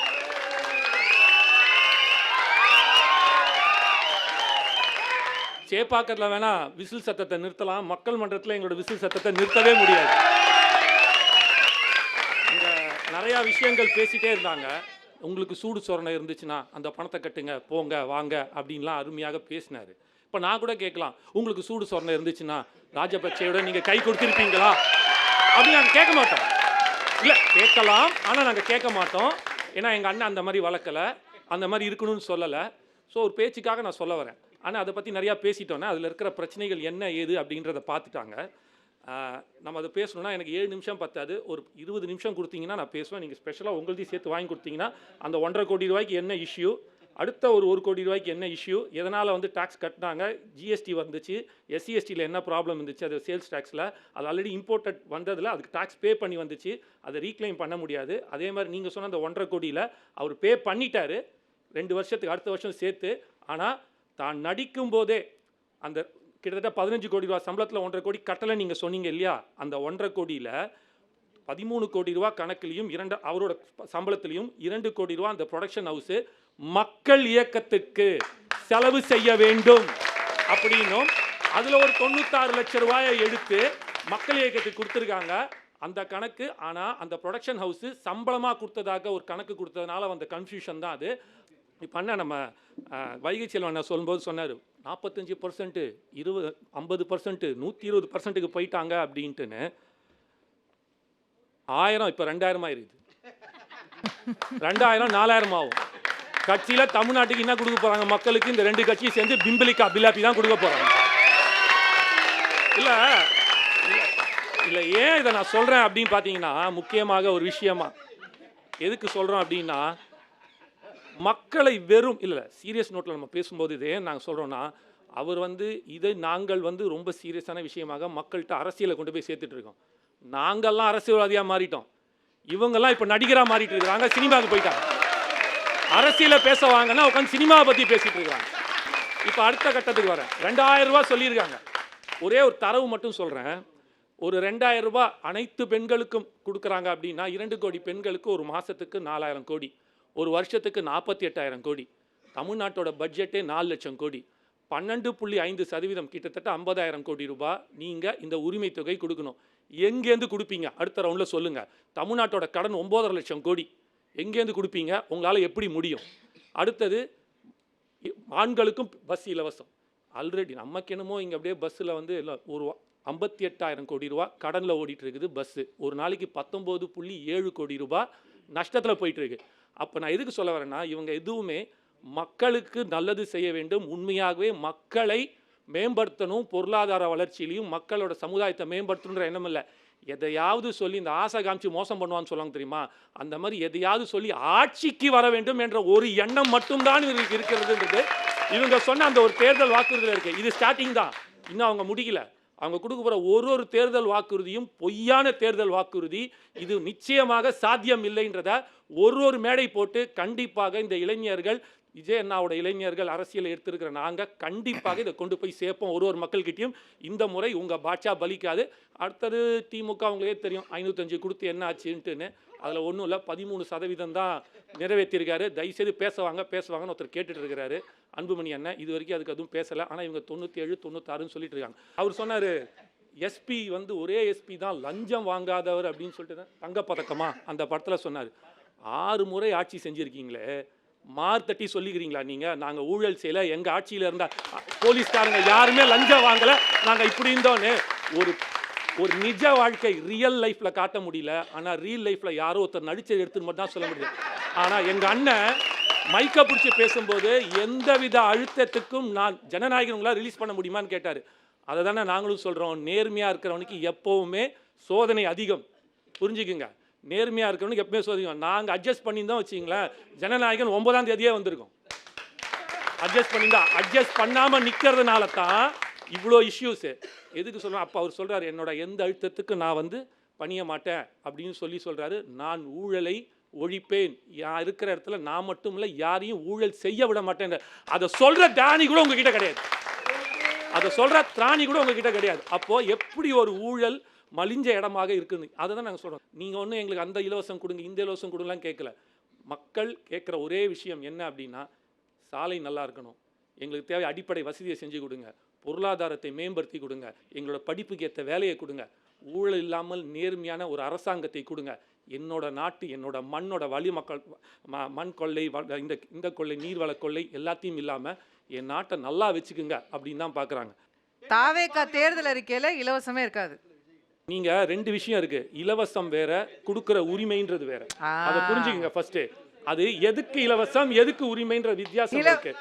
சேப்பாக்கத்தில் வேணா விசில் சத்தத்தை நிறுத்தலாம், மக்கள் மன்றத்தில் எங்களோட விசில் சத்தத்தை நிறுத்தவே முடியாது. நிறையா விஷயங்கள் பேசிகிட்டே இருந்தாங்க. உங்களுக்கு சூடு சொரணை இருந்துச்சுன்னா அந்த பணத்தை கட்டுங்க, போங்க வாங்க அப்படின்லாம் அருமையாக பேசினார். இப்போ நான் கூட கேட்கலாம், உங்களுக்கு சூடு சொரணை இருந்துச்சுன்னா ராஜபக்சேயோட நீங்கள் கை கொடுத்துருப்பீங்களா அப்படின்னு நாங்கள் கேட்க மாட்டோம். இல்லை, கேட்கலாம், ஆனால் நாங்கள் கேட்க மாட்டோம். ஏன்னா எங்கள் அண்ணன் அந்த மாதிரி வளர்க்கலை, அந்த மாதிரி இருக்கணும்னு சொல்லலை. ஸோ ஒரு பேச்சுக்காக நான் சொல்ல வரேன். ஆனால் அதை பற்றி நிறையா பேசிட்டோன்னா அதில் இருக்கிற பிரச்சனைகள் என்ன ஏது அப்படின்றத பார்த்துட்டாங்க. நம்ம அதை பேசணுன்னா எனக்கு 7 நிமிஷம் பத்தாது, ஒரு 20 நிமிஷம் கொடுத்தீங்கன்னா நான் பேசுவேன். நீங்கள் ஸ்பெஷலாக உங்கள்தையும் சேர்த்து வாங்கி கொடுத்தீங்கன்னா அந்த 1.5 கோடி ரூபாய்க்கு என்ன இஷ்யூ, அடுத்த ஒரு 1 கோடி ரூபாய்க்கு என்ன இஷ்யூ, எதனால் டாக்ஸ் கட்டினாங்க, ஜிஎஸ்டி வந்துச்சு, எஸ்சிஎஸ்டியில் என்ன ப்ராப்ளம் இருந்துச்சு, அது சேல்ஸ் டேக்ஸில் அது ஆல்ரெடி இம்போர்ட்டட் வந்ததில் அதுக்கு டேக்ஸ் பே பண்ணி வந்துச்சு, அதை ரீக்ளைம் பண்ண முடியாது. அதே மாதிரி நீங்கள் சொன்ன அந்த 1.5 கோடியில் அவர் பே பண்ணிட்டார் 2 வருஷத்துக்கு, அடுத்த வருஷம் சேர்த்து. ஆனால் தான் நடிக்கும் போதே அந்த கிட்டத்தட்ட 15 கோடி ரூபா சம்பளத்தில் 1.5 கோடி கட்டலை நீங்கள் சொன்னீங்க இல்லையா, அந்த 1.5 கோடியில் 13 கோடி ரூபா கணக்கிலையும் அவரோட சம்பளத்திலையும் 2 கோடி ரூபா அந்த ப்ரொடக்ஷன் ஹவுஸு மக்கள் இயக்கத்துக்கு செலவு செய்ய வேண்டும் அப்படின்னும் அதில் ஒரு 96 லட்சம் ரூபாயை எடுத்து மக்கள் இயக்கத்துக்கு கொடுத்துருக்காங்க. அந்த கணக்கு. ஆனால் அந்த ப்ரொடக்ஷன் ஹவுஸு சம்பளமாக கொடுத்ததாக ஒரு கணக்கு கொடுத்ததுனால அந்த கன்ஃபியூஷன் தான் அது. இப்போ அண்ணா நம்ம வைகை செல்வன் அண்ணா சொல்லும்போது சொன்னார் 45%, 50%, 120%க்கு போயிட்டாங்க அப்படின்ட்டுன்னு. 1000 இப்போ 2000 ஆயிருது, 2000 4000 ஆகும். கட்சியில் தமிழ்நாட்டுக்கு என்ன கொடுக்க போகிறாங்க மக்களுக்கு? இந்த 2 கட்சியும் சேர்ந்து பிம்பிலிக்கா பிலாப்பி தான் கொடுக்க போகிறாங்க. இல்லை இல்லை ஏன் இதை நான் சொல்கிறேன் அப்படின்னு பார்த்தீங்கன்னா, முக்கியமாக ஒரு விஷயமா எதுக்கு சொல்கிறோம் அப்படின்னா, மக்களை வெறும் இல்லை சீரியஸ் நோட்டில் நம்ம பேசும்போது இதே நாங்கள் சொல்கிறோன்னா, அவர் இதை நாங்கள் ரொம்ப சீரியஸான விஷயமாக மக்கள்கிட்ட அரசியலை கொண்டு போய் சேர்த்துட்டு இருக்கோம். நாங்கள்லாம் அரசியல்வாதியாக மாறிட்டோம், இவங்கெல்லாம் இப்போ நடிகராக மாறிட்டு இருக்கிறாங்க, சினிமாவுக்கு போயிட்டாங்க. அரசியலை பேச வாங்கன்னா உட்காந்து சினிமாவை பற்றி பேசிகிட்டு இருக்காங்க. இப்போ அடுத்த கட்டத்துக்கு வரேன். 2000 ரூபா சொல்லியிருக்காங்க. ஒரே ஒரு தரவு மட்டும் சொல்கிறேன். ஒரு 2000 ரூபா அனைத்து பெண்களுக்கும் கொடுக்குறாங்க அப்படின்னா 2 கோடி பெண்களுக்கு ஒரு மாதத்துக்கு 4000 கோடி, ஒரு வருஷத்துக்கு 48,000 கோடி. தமிழ்நாட்டோட பட்ஜெட்டே 4 லட்சம் கோடி. 12.5% கிட்டத்தட்ட 50,000 கோடி ரூபாய் நீங்கள் இந்த உரிமை தொகை கொடுக்கணும். எங்கேருந்து கொடுப்பீங்க? அடுத்த ரவுண்டில் சொல்லுங்கள். தமிழ்நாட்டோட கடன் 9.5 லட்சம் கோடி. எங்கேருந்து கொடுப்பீங்க? உங்களால் எப்படி முடியும்? அடுத்தது ஆண்களுக்கும் பஸ் இலவசம். ஆல்ரெடி நமக்கு என்னமோ இங்கே அப்படியே பஸ்ஸில் எல்லாம் ஒரு 58,000 கோடி ரூபா கடனில் ஓடிட்டு இருக்குது பஸ்ஸு. ஒரு நாளைக்கு 19.7 கோடி ரூபாய் நஷ்டத்தில் போயிட்டுருக்கு. அப்போ நான் எதுக்கு சொல்ல வரேன்னா, இவங்க எதுவுமே மக்களுக்கு நல்லது செய்ய வேண்டும், உண்மையாகவே மக்களை மேம்படுத்தணும், பொருளாதார வளர்ச்சியிலையும் மக்களோட சமுதாயத்தை மேம்படுத்தணுன்ற எண்ணம் இல்லை. எதையாவது சொல்லி இந்த ஆசை காமிச்சு மோசம் பண்ணுவான்னு சொல்லுவாங்க தெரியுமா, அந்த மாதிரி எதையாவது சொல்லி ஆட்சிக்கு வர வேண்டும் என்ற ஒரு எண்ணம் மட்டும்தான் இவங்களுக்கு இருக்கிறதுன்றது இவங்க சொன்ன அந்த ஒரு தேர்தல் வாக்குறுதியில் இருக்குது. இது ஸ்டார்டிங் தான், இன்னும் அவங்க முடிக்கல. அவங்க கொடுக்க போகிற ஒரு தேர்தல் வாக்குறுதியும் பொய்யான தேர்தல் வாக்குறுதி. இது நிச்சயமாக சாத்தியம் இல்லைன்றத ஒரு மேடை போட்டு கண்டிப்பாக இந்த இளைஞர்கள், விஜய் அண்ணாவோட இளைஞர்கள், அரசியலை எடுத்திருக்கிற நாங்கள் கண்டிப்பாக இதை கொண்டு போய் சேர்ப்போம் ஒரு மக்கள்கிட்டையும். இந்த முறை உங்கள் பாட்சா பலிக்காது. அடுத்தது திமுக அவங்களே தெரியும் 505 கொடுத்து என்ன ஆச்சுன்ட்டுன்னு. அதில் ஒன்றும் இல்லை, 13% தான் நிறைவேற்றியிருக்காரு. தயவுசெய்து பேசுவாங்கன்னு ஒருத்தர் கேட்டுட்டு இருக்கிறாரு, அன்புமணி அண்ணன். இது வரைக்கும் அதுக்கு அதுவும் பேசலை. ஆனால் இவங்க 97, 96ன்னு சொல்லிட்டு இருக்காங்க. அவர் சொன்னார் எஸ்பி ஒரே எஸ்பி தான் லஞ்சம் வாங்காதவர் அப்படின்னு சொல்லிட்டு தான் தங்கப்பதக்கமா அந்த படத்தில் சொன்னார். 6 முறை ஆட்சி செஞ்சுருக்கீங்களே, மார்த்தட்டி சொல்லிக்கிறீங்களா நீங்கள்? நாங்கள் ஊழல் செய்யலை, எங்கள் ஆட்சியில் இருந்தால் போலீஸ்காரங்க யாருமே லஞ்சம் வாங்கலை, நாங்கள் இப்படி இருந்தோன்னு ஒரு நிஜ வாழ்க்கை ரியல் லைஃப்பில் காட்ட முடியல. ஆனால் ரியல் லைஃப்பில் யாரோ ஒருத்தர் நடிச்சதை எடுத்துன்னு மட்டும் தான் சொல்ல முடியும். ஆனால் எங்கள் அண்ணன் மைக்கை பிடிச்சி பேசும்போது எந்தவித அழுத்தத்துக்கும் நான் ஜனநாயகங்களாக ரிலீஸ் பண்ண முடியுமான்னு கேட்டார். அதை தானே நாங்களும் சொல்கிறோம். நேர்மையாக இருக்கிறவனுக்கு எப்போவுமே சோதனை அதிகம், புரிஞ்சுக்குங்க. நேர்மையாக இருக்கிறவனுக்கு எப்பவுமே சோதனை. நாங்கள் அட்ஜஸ்ட் பண்ணியிருந்தோம் வச்சிங்களேன், ஜனநாயகன் 9ஆம் தேதியே வந்திருக்கும். அட்ஜஸ்ட் பண்ணாமல் நிற்கிறதுனால தான் இவ்வளோ இஷ்யூஸு. எதுக்கு சொல்கிறேன்? அப்போ அவர் சொல்கிறார், என்னோட எந்த அழுத்தத்துக்கு நான் பணிய மாட்டேன் அப்படின்னு சொல்கிறாரு. நான் ஊழலை ஒழிப்பேன், இருக்கிற இடத்துல நான் மட்டும் இல்லை யாரையும் ஊழல் செய்ய விட மாட்டேன். அதை சொல்கிற திராணி கூட உங்ககிட்ட கிடையாது, அப்போது எப்படி ஒரு ஊழல் மலிஞ்ச இடமாக இருக்குது, அதை தான் நாங்கள் சொல்கிறோம். நீங்கள் ஒன்றும் எங்களுக்கு அந்த இலவசம் கொடுங்க இந்த இலவசம் கொடுங்கலாம் கேட்கல. மக்கள் கேட்குற ஒரே விஷயம் என்ன அப்படின்னா, சாலை நல்லா இருக்கணும், எங்களுக்கு தேவை அடிப்படை வசதியை செஞ்சு கொடுங்க, பொருளாதாரத்தை மேம்படுத்தி கொடுங்க, எங்களோட படிப்புக்கு ஏற்ற வேலையை கொடுங்க, ஊழல் இல்லாமல் நேர்மையான ஒரு அரசாங்கத்தை கொடுங்க, என்னோட நாட்டு என்னோட மண்ணோட வழி மக்கள் மண் கொள்ளை இந்த கொள்ளை நீர்வள கொள்ளை எல்லாத்தையும் இல்லாமல் என் நாட்டை நல்லா வச்சுக்குங்க அப்படின்னு தான் பார்க்குறாங்க. தாவேகா தேர்தல் அறிக்கையில் இலவசமே இருக்காது. நீங்க 2 விஷயம் இருக்கு, இலவசம் வேற, கொடுக்குற உரிமைன்றது வேற. அதை புரிஞ்சுக்கங்க ஃபர்ஸ்ட். அது எதுக்கு இலவசம் எதுக்கு உரிமைன்ற வித்தியாசம் இருக்கு.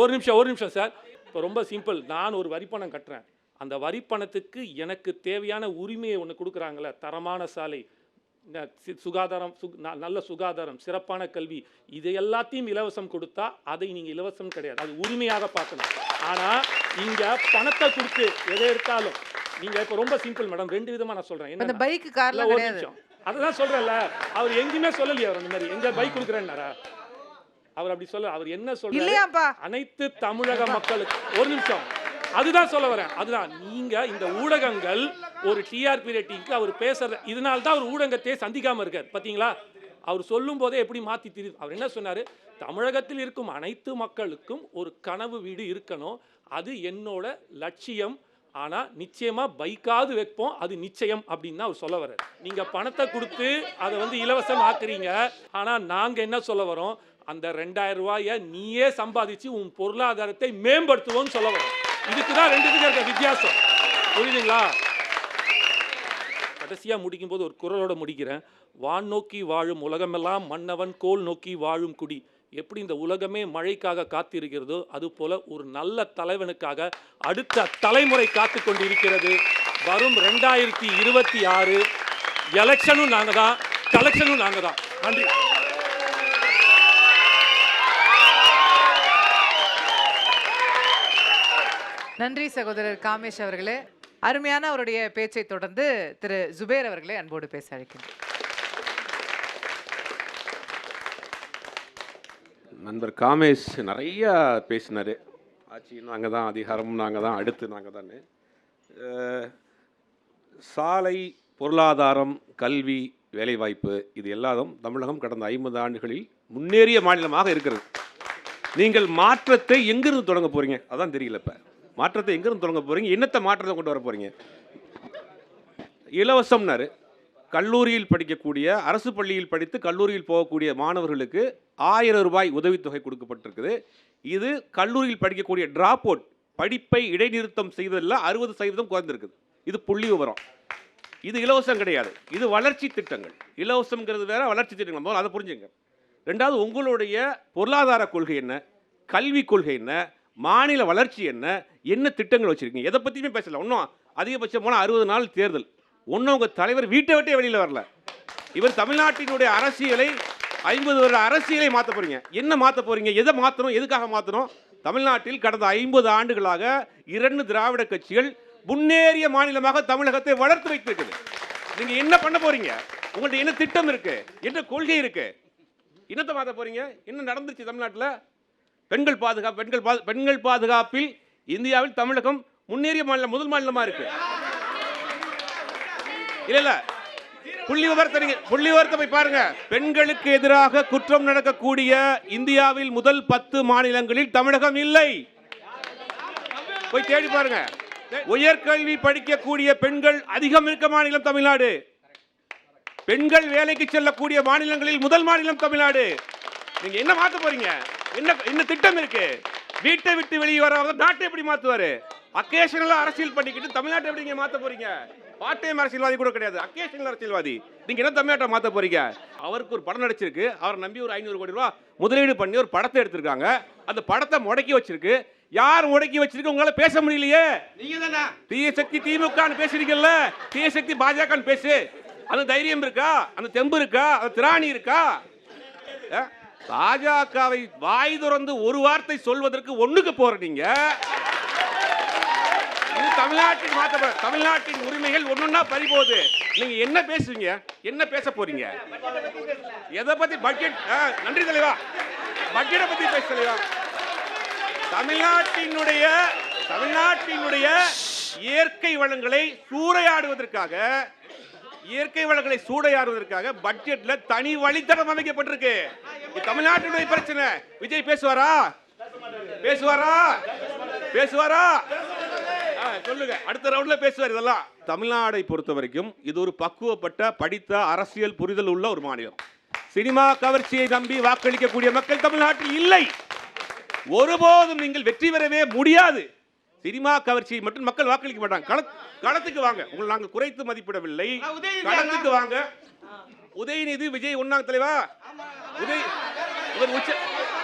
ஒரு நிமிஷம் சார். இப்போ ரொம்ப சிம்பிள். நான் ஒரு வரிப்பணம் கட்டுறேன், அந்த வரிப்பணத்துக்கு எனக்கு தேவையான உரிமையை ஒன்று கொடுக்குறாங்களே, தரமான சாலை, சுகாதாரம், நல்ல சுகாதாரம், சிறப்பான கல்வி, இது எல்லாத்தையும் இலவசம் கொடுத்தா அதை நீங்கள் இலவசம் கிடையாது, அது உரிமையாக பார்க்கணும். ஆனால் இங்கே பணத்தை கொடுத்து எதை எடுத்தாலும் நீங்கள் இப்போ ரொம்ப சிம்பிள் மேடம், 2 விதமாக நான் சொல்கிறேன். என்ன பைக்கு கார்ல ஒரு நிமிஷம், அதுதான் சொல்கிறேன்ல, அவர் எங்கேயுமே சொல்லலையே அவர் அந்த மாதிரி எங்கே பைக் கொடுக்குறேன்னாரா? அவர் அப்படி சொல்ல, அவர் என்ன சொல்றாரு, அனைத்து தமிழக மக்களுக்கு. ஒரு நிமிஷம், அதுதான் சொல்ல வரேன். அதுதான் நீங்க இந்த ஊடகங்கள் ஒரு டிஆர்பி ரேட்டிங்க்கு அவர் பேசுறது, இதனால தான் அவர் ஊடகத்தையே சந்திக்காம இருக்கார் பாத்தீங்களா? அவர் சொல்லும் போதே எப்படி மாத்தி தெரியுது. அவர் என்ன சொன்னாரு, தமிழகத்தில் இருக்கும் அனைத்து மக்களுக்கும் ஒரு கனவு வீடு இருக்கணும், அது என்னோட லட்சியம், ஆனால் நிச்சயமாக பைக்காவது வைப்போம், அது நிச்சயம் அப்படின்னு தான் அவர் சொல்ல வர்றாரு. நீங்கள் பணத்தை கொடுத்து அதை வந்து இலவசம் ஆக்குறீங்க, ஆனால் நாங்கள் என்ன சொல்ல வரோம், அந்த 2000 ரூபாயை நீயே சம்பாதிச்சு உன் பொருளாதாரத்தை மேம்படுத்துவோம்னு சொல்ல வரோம். இதுக்கு தான் ரெண்டுத்துக்கு இருக்க வித்தியாசம், புரியுதுங்களா? கடைசியாக முடிக்கும்போது ஒரு குறளோட முடிக்கிறேன். வான் நோக்கி வாழும் உலகமெல்லாம் மன்னவன் கோல் நோக்கி வாழும் குடி. எப்படி இந்த உலகமே மழைக்காக காத்திருக்கிறதோ அதுபோல ஒரு நல்ல தலைவனுக்காக அடுத்த தலைமுறை காத்து கொண்டு இருக்கிறது. வரும் 2026 எலெக்ஷனும் நாங்கள் தான், கலெக்ஷனும் நாங்கள் தான். நன்றி. நன்றி சகோதரர் காமேஷ் அவர்களே. அருமையான அவருடைய பேச்சை தொடர்ந்து திரு ஜுபேர் அவர்களை அன்போடு பேச அழைக்கின்றேன். நண்பர் காமேஷ் நிறைய பேசினார். ஆட்சி நாங்கள் தான், அதிகாரமும் நாங்கள் தான், அடுத்து நாங்கள் தான். சாலை, பொருளாதாரம், கல்வி, வேலைவாய்ப்பு இது எல்லாரும் தமிழகம் கடந்த 50 ஆண்டுகளில் முன்னேறிய மாநிலமாக இருக்கிறது. நீங்கள் மாற்றத்தை எங்கிருந்து தொடங்க போகிறீங்க அதான் தெரியல. இப்போ மாற்றத்தை எங்கிருந்து தொடங்க போகிறீங்க, என்னத்தை மாற்றத்தை கொண்டு வர போகிறீங்க? இலவசம்னாரு. கல்லூரியில் படிக்கக்கூடிய, அரசு பள்ளியில் படித்து கல்லூரியில் போகக்கூடிய மாணவர்களுக்கு 1000 ரூபாய் உதவித்தொகை கொடுக்கப்பட்டிருக்குது. இது கல்லூரியில் படிக்கக்கூடிய டிராப் அவுட், படிப்பை இடைநிறுத்தம் செய்ததில் 60% குறைந்திருக்குது. இது புள்ளி விவரம். இது இலவசம் கிடையாது, இது வளர்ச்சி திட்டங்கள். இலவசம்ங்கிறது வேற, வளர்ச்சி திட்டங்கள் முதல்ல அதை புரிஞ்சுங்க. ரெண்டாவது, உங்களுடைய பொருளாதார கொள்கை என்ன, கல்வி கொள்கை என்ன, மாநில வளர்ச்சி என்ன, என்ன திட்டங்கள் வச்சுருக்கீங்க, எதை பற்றியுமே பேசல. இன்னும் அதிகபட்சம் போனால் 60 நாள் தேர்தல், ஒன்றும் உங்கள் தலைவர் வீட்டை விட்டே வெளியில் வரல. இவர் தமிழ்நாட்டினுடைய அரசியலை 50 வருட அரசியலை மாற்ற போகிறீங்க. என்ன மாற்ற போகிறீங்க, எதை மாற்றணும், எதுக்காக மாற்றணும்? தமிழ்நாட்டில் கடந்த 50 ஆண்டுகளாக 2 திராவிட கட்சிகள் முன்னேறிய மாநிலமாக தமிழகத்தை வளர்த்து வைத்திருக்குது. நீங்கள் என்ன பண்ண போகிறீங்க? உங்கள்கிட்ட என்ன திட்டம் இருக்குது, என்ன கொள்கை இருக்குது, என்னத்தை மாற்ற போகிறீங்க? என்ன நடந்துச்சு தமிழ்நாட்டில்? பெண்கள் பாதுகாப்பு, பெண்கள் பாதுகாப்பில் இந்தியாவில் தமிழகம் முன்னேறிய மாநிலம், முதல் மாநிலமாக இருக்கு. இல்ல புள்ளி விவரத்தை போய் பாருங்க. பெண்களுக்கு எதிராக குற்றம் நடக்கக்கூடிய இந்தியாவில் முதல் 10 மாநிலங்களில் தமிழகம் இல்லை. போய் தேடி பாருங்க. உயர்கல்வி படிக்கக்கூடிய பெண்கள் அதிகம் இருக்க மாநிலம் தமிழ்நாடு. பெண்கள் வேலைக்கு செல்லக்கூடிய மாநிலங்களில் முதல் மாநிலம் தமிழ்நாடு. நீங்க என்ன மாத்த போறீங்க? என்ன திட்டம் இருக்கு? வீட்டை விட்டு வெளியே வர நாட்டை எப்படி மாத்துவாரு? அக்கேஷனலா அரசியல் பண்ணிக்கிட்டு தமிழ்நாட்டை எப்படி நீங்க மாத்த போறீங்க? பார்ட் டைம் அரசியல்வாதி கூட கிடையாது, அக்கேஷனல் அரசியல்வாதி. நீங்க என்ன தமிழ்நாட்டை மாத்த போறீங்க? அவருக்கு ஒரு படம் நடிச்சிருக்கு, அவர் நம்பி ஒரு 500 கோடி ரூபாய் முதலீடு பண்ணி ஒரு படத்தை எடுத்திருக்காங்க. அந்த படத்தை முடக்கி வச்சிருக்கு. யார் முடக்கி வச்சிருக்கு? உங்களால பேச முடியலையே. நீங்க தானே தீய சக்தி திமுகன்னு பேசுறீங்கல்ல, தீய சக்தி பாஜகன்னு பேசு. அந்த தைரியம் இருக்கா? அந்த தெம்பு இருக்கா? அந்த திராணி இருக்கா? பாஜகவை வாய் திறந்து ஒரு வார்த்தை சொல்வதற்கு ஒண்ணுக்கு போற நீங்க. இது தமிழ்நாட்டின் மாற்ற, தமிழ்நாட்டின் உரிமைகள் ஒன்னொன்னா பறிபோகுது. நீங்க என்ன பேசுவீங்க? என்ன பேச போறீங்க? எதை பத்தி? பட்ஜெட். நன்றி தலைவா. பட்ஜெட்டை பத்தி பேச தலைவா. தமிழ்நாட்டினுடைய இயற்கை வளங்களை சூறையாடுவதற்காக பட்ஜெட்ல தனி வழித்தடம் அமைக்கப்பட்டிருக்கு. தமிழ்நாட்டினுடைய பிரச்சனை. விஜய் பேசுவாரா? சொல்லுங்க, அடுத்த ரவுண்ட்ல பேசுவார். இதெல்லாம் தமிழ்நாடை பொறுத்த வரைக்கும் இது ஒரு பக்குவப்பட்ட, படித்த, அரசியல் புரிதல் உள்ள ஒரு மாநிலம். சினிமா கவர்ச்சியை நம்பி வாக்களிக்கக்கூடிய மக்கள் தமிழ்நாட்டில் இல்லை. ஒருபோதும் நீங்கள் வெற்றி பெறவே முடியாது. சினிமா கவர்ச்சியை மட்டும் மக்கள் வாக்களிக்க மாட்டாங்க. களத்துக்கு வாங்க. உங்களை நாங்கள் குறைத்து மதிப்பிடவில்லை. களத்துக்கு வாங்க. உதயநிதி விஜய் ஒன்னாங்க தலைவா.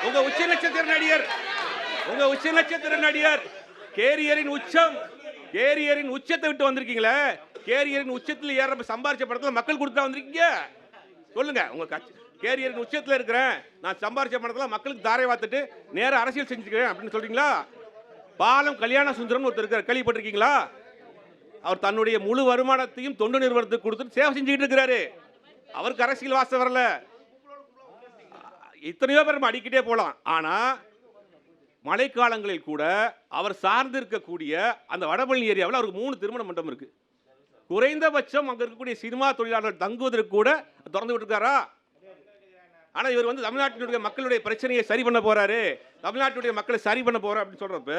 உங்க உச்ச நட்சத்திர நடிகர் கேரியரின் உச்சத்தை விட்டு வந்திருக்கீங்களே. கேரியரின் உச்சத்தில் ஏற சம்பாரிச்ச படத்தில் மக்கள் கொடுத்தா வந்திருக்கீங்க. சொல்லுங்க, உங்க கேரியரின் உச்சத்தில் இருக்கிறேன், நான் சம்பாரிச்ச படத்தில் மக்களுக்கு தாரை வாத்துட்டு நேர அரசியல் செஞ்சுக்கிறேன் அப்படின்னு சொல்றீங்களா? பாலம் கல்யாண சுந்தரம் ஒருத்தர் இருக்கார், கேள்விப்பட்டிருக்கீங்களா? அவர் தன்னுடைய முழு வருமானத்தையும் தொண்டு நிறுவனத்துக்கு கொடுத்துட்டு சேவை செஞ்சுக்கிட்டு இருக்கிறாரு. அவருக்கு அரசியல் வாசம் வரல. இத்தனையோ பேர் நம்ம அடிக்கிட்டே போகலாம். ஆனா மழைக்காலங்களில் கூட அவர் சார்ந்து இருக்கக்கூடிய அந்த வடபழனி ஏரியாவில் அவருக்கு 3 திருமண மண்டபம் இருக்கு. குறைந்தபட்சம் அங்க இருக்கக்கூடிய சினிமா தொழிலாளர்கள் தங்குவதற்கு கூட திறந்து விட்டுருக்காரா? ஆனா இவர் வந்து தமிழ்நாட்டினுடைய மக்களுடைய பிரச்சனையை சரி பண்ண போறாரு, தமிழ்நாட்டுடைய மக்களை சரி பண்ண போறாரு அப்படின்னு சொல்றப்ப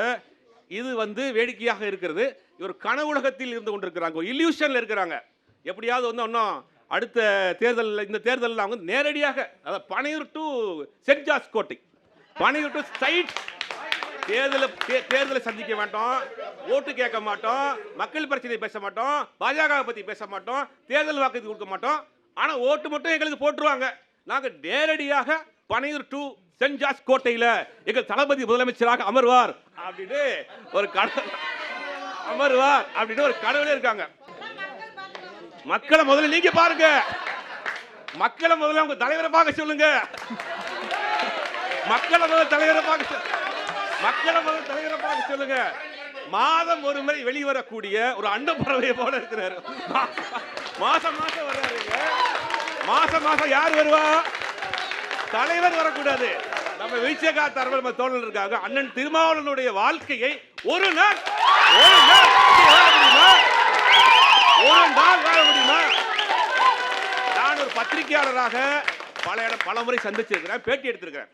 இது வந்து வேடிக்கையாக இருக்கிறது. இவர் கனவுலகத்தில் இருந்து கொண்டிருக்கிறாங்க, ஒரு இல்யூஷனில் இருக்கிறாங்க. எப்படியாவது வந்து இன்னும் அடுத்த தேர்தலில், இந்த தேர்தலில் அவங்க நேரடியாக, அதாவது பனையூர் டு சென்ட் ஜார்ஜ் கோட்டை, பனையூர் டு சைட் தேர்தலை சந்திக்க மாட்டோம், ஓட்டு கேட்க மாட்டோம், மக்கள் பிரச்சனை பேச மாட்டோம், பாஜக பற்றி பேச மாட்டோம், தேர்தல் வாக்கு கொடுக்க மாட்டோம். ஆனால் ஓட்டு மட்டும் எங்களுக்கு போட்டுருவாங்க. நாங்கள் நேரடியாக பனையூர் டு சென்ட் ஜார்ஜ் கோட்டையில் எங்கள் தளபதி முதலமைச்சராக அமர்வார் அப்படின்னு ஒரு கனவுல இருக்காங்க. மக்களை முதல்ல நீங்க பாருங்க, மக்களை முதல்ல உங்க தலைவரை பார்க்க சொல்லுங்க, மக்களை முதல்ல தலைவரை பார்க்க சொல்லுங்க. மாதம் ஒரு முறை வெளிவரக்கூடிய ஒரு அண்டப்பறவை போல இருக்கிறாரு. மாசம் வர்றாருங்க. மாசம் யார் வருவா? தலைவர் வரக்கூடாது. நம்ம விஜயகா தரவர் நம்ம தோழர் இருக்காங்க. அண்ணன் திருமாவளவனுடைய வாழ்க்கையை ஒரு நாள் வாழ முடியுமா? நான் ஒரு பத்திரிகையாளராக பல முறை சந்திச்சிருக்கிறேன், பேட்டி எடுத்திருக்கிறேன்.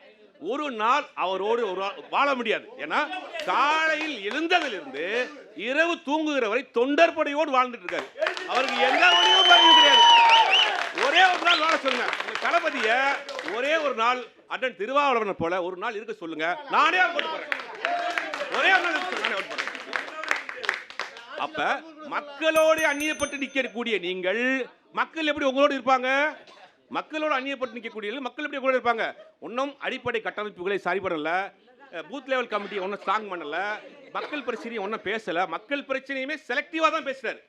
ஒரு நாள் அவரோடு வாழ முடியாது. ஏன்னா காலையில் எழுந்ததிலிருந்து இரவு தூங்குகிற வரை தொண்டர்படையோடு வாழ்ந்துட்டு இருக்காரு. அவருக்கு எந்த வழியும் கிடையாது. ஒரே ஒரு நாள் வாழ சொல்லுங்க. தளபதிய ஒரே ஒரு நாள் அண்ணன் திருமாவளவன் போல ஒரு நாள் இருக்க சொல்லுங்க. நானே ஓட்டு போறேன். ஒரே ஒரு நாள் நானே ஓட்டு போறேன். அப்ப மக்களோடு அந்நியப்பட்டு நிற்கக்கூடிய நீங்கள், மக்கள் எப்படி உங்களோடு இருப்பாங்க? மக்களோடு அந்நியப்பட்டு நிற்கக்கூடிய மக்கள் எப்படி உங்களோடு இருப்பாங்க? ஒன்றும் அடிப்படை கட்டமைப்புகளை சரி பண்ணல, பூத் லெவல் கமிட்டி ஒன்றும் ஸ்ட்ராங் பண்ணல, மக்கள் பிரச்சனையும் ஒன்றும் பேசல. மக்கள் பிரச்சனையுமே செலக்டிவாக தான் பேசுறாரு.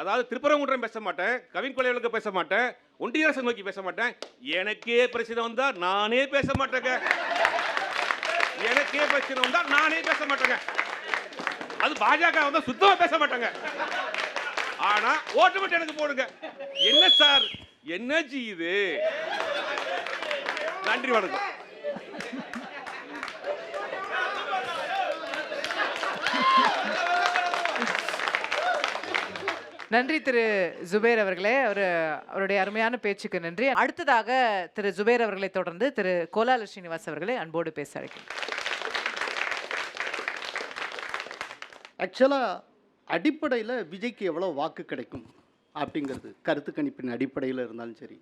அதாவது திருப்பரங்குன்றம் பேச மாட்டேன், கவின் கொலைகளுக்கு பேச மாட்டேன், ஒன்றிய அரசு நோக்கி பேச மாட்டேன். எனக்கே பிரச்சனை வந்தா நானே பேச மாட்டேங்க. எனக்கே பிரச்சனை வந்தா நானே பேச மாட்டேங்க. அது பாஜக வந்தா சுத்தமா பேச மாட்டாங்க. ஆனா ஓட்டு மட்டும் எனக்கு போடுங்க. என்ன சார் எனர்ஜி இது? நன்றி, வணக்கம். நன்றி திரு ஜுபேர் அவர்களே, அவருடைய அருமையான பேச்சுக்கு நன்றி. அடுத்ததாக திரு ஜுபேர் அவர்களை தொடர்ந்து திரு கோலால ஸ்ரீனிவாஸ் அவர்களை அன்போடு பேச அழைக்கிறேன். ஆக்சுவலாக அடிப்படையில் விஜய்க்கு எவ்வளோ வாக்கு கிடைக்கும் அப்படிங்கிறது கருத்து கணிப்பின் அடிப்படையில் இருந்தாலும் சரி,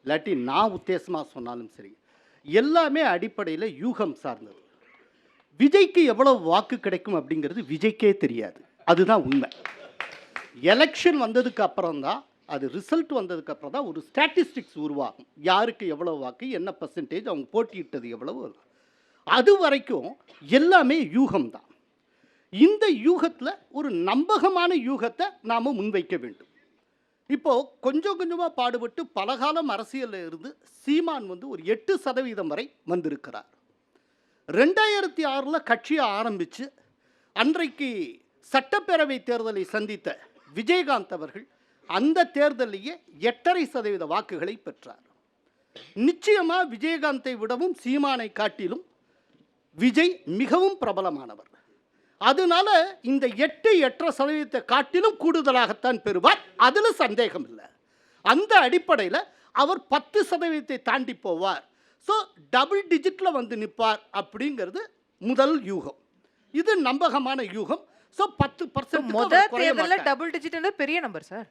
இல்லாட்டி நான் உத்தேசமாக சொன்னாலும் சரி, எல்லாமே அடிப்படையில் யூகம் சார்ந்தது. விஜய்க்கு எவ்வளோ வாக்கு கிடைக்கும் அப்படிங்கிறது விஜய்க்கே தெரியாது. அதுதான் உண்மை. எலெக்ஷன் வந்ததுக்கு அப்புறம் தான், அது ரிசல்ட் வந்ததுக்கு அப்புறம் தான் ஒரு ஸ்டாட்டிஸ்டிக்ஸ் உருவாகும். யாருக்கு எவ்வளோ வாக்கு, என்ன பர்சன்டேஜ், அவங்க போட்டியிட்டது எவ்வளவு. அது வரைக்கும் எல்லாமே யூகம் தான். இந்த யூகத்தில் ஒரு நம்பகமான யூகத்தை நாம் முன்வைக்க வேண்டும். இப்போது கொஞ்சம் கொஞ்சமாக பாடுபட்டு பலகாலம் அரசியலில் இருந்து சீமான் ஒரு 8% வரை வந்திருக்கிறார். 2006 கட்சியை ஆரம்பித்து அன்றைக்கு சட்டப்பேரவை தேர்தலை சந்தித்த விஜயகாந்த் அவர்கள் அந்த தேர்தலையே 8.5% வாக்குகளை பெற்றார். நிச்சயமாக விஜயகாந்தை விடவும் சீமானை காட்டிலும் விஜய் மிகவும் பிரபலமானவர். அதனால இந்த 8.5% காட்டிலும் கூடுதலாகத்தான் பெறுவார், அதில் சந்தேகம் இல்லை. அந்த அடிப்படையில் அவர் 10% தாண்டி போவார். ஸோ டபுள் டிஜிட்டில் நிற்பார் அப்படிங்கிறது முதல் யூகம். இது நம்பகமான யூகம். ஸோ 10% முதல் தேர்தலில் டபுள் டிஜிட் பெரிய நம்பர் சார்.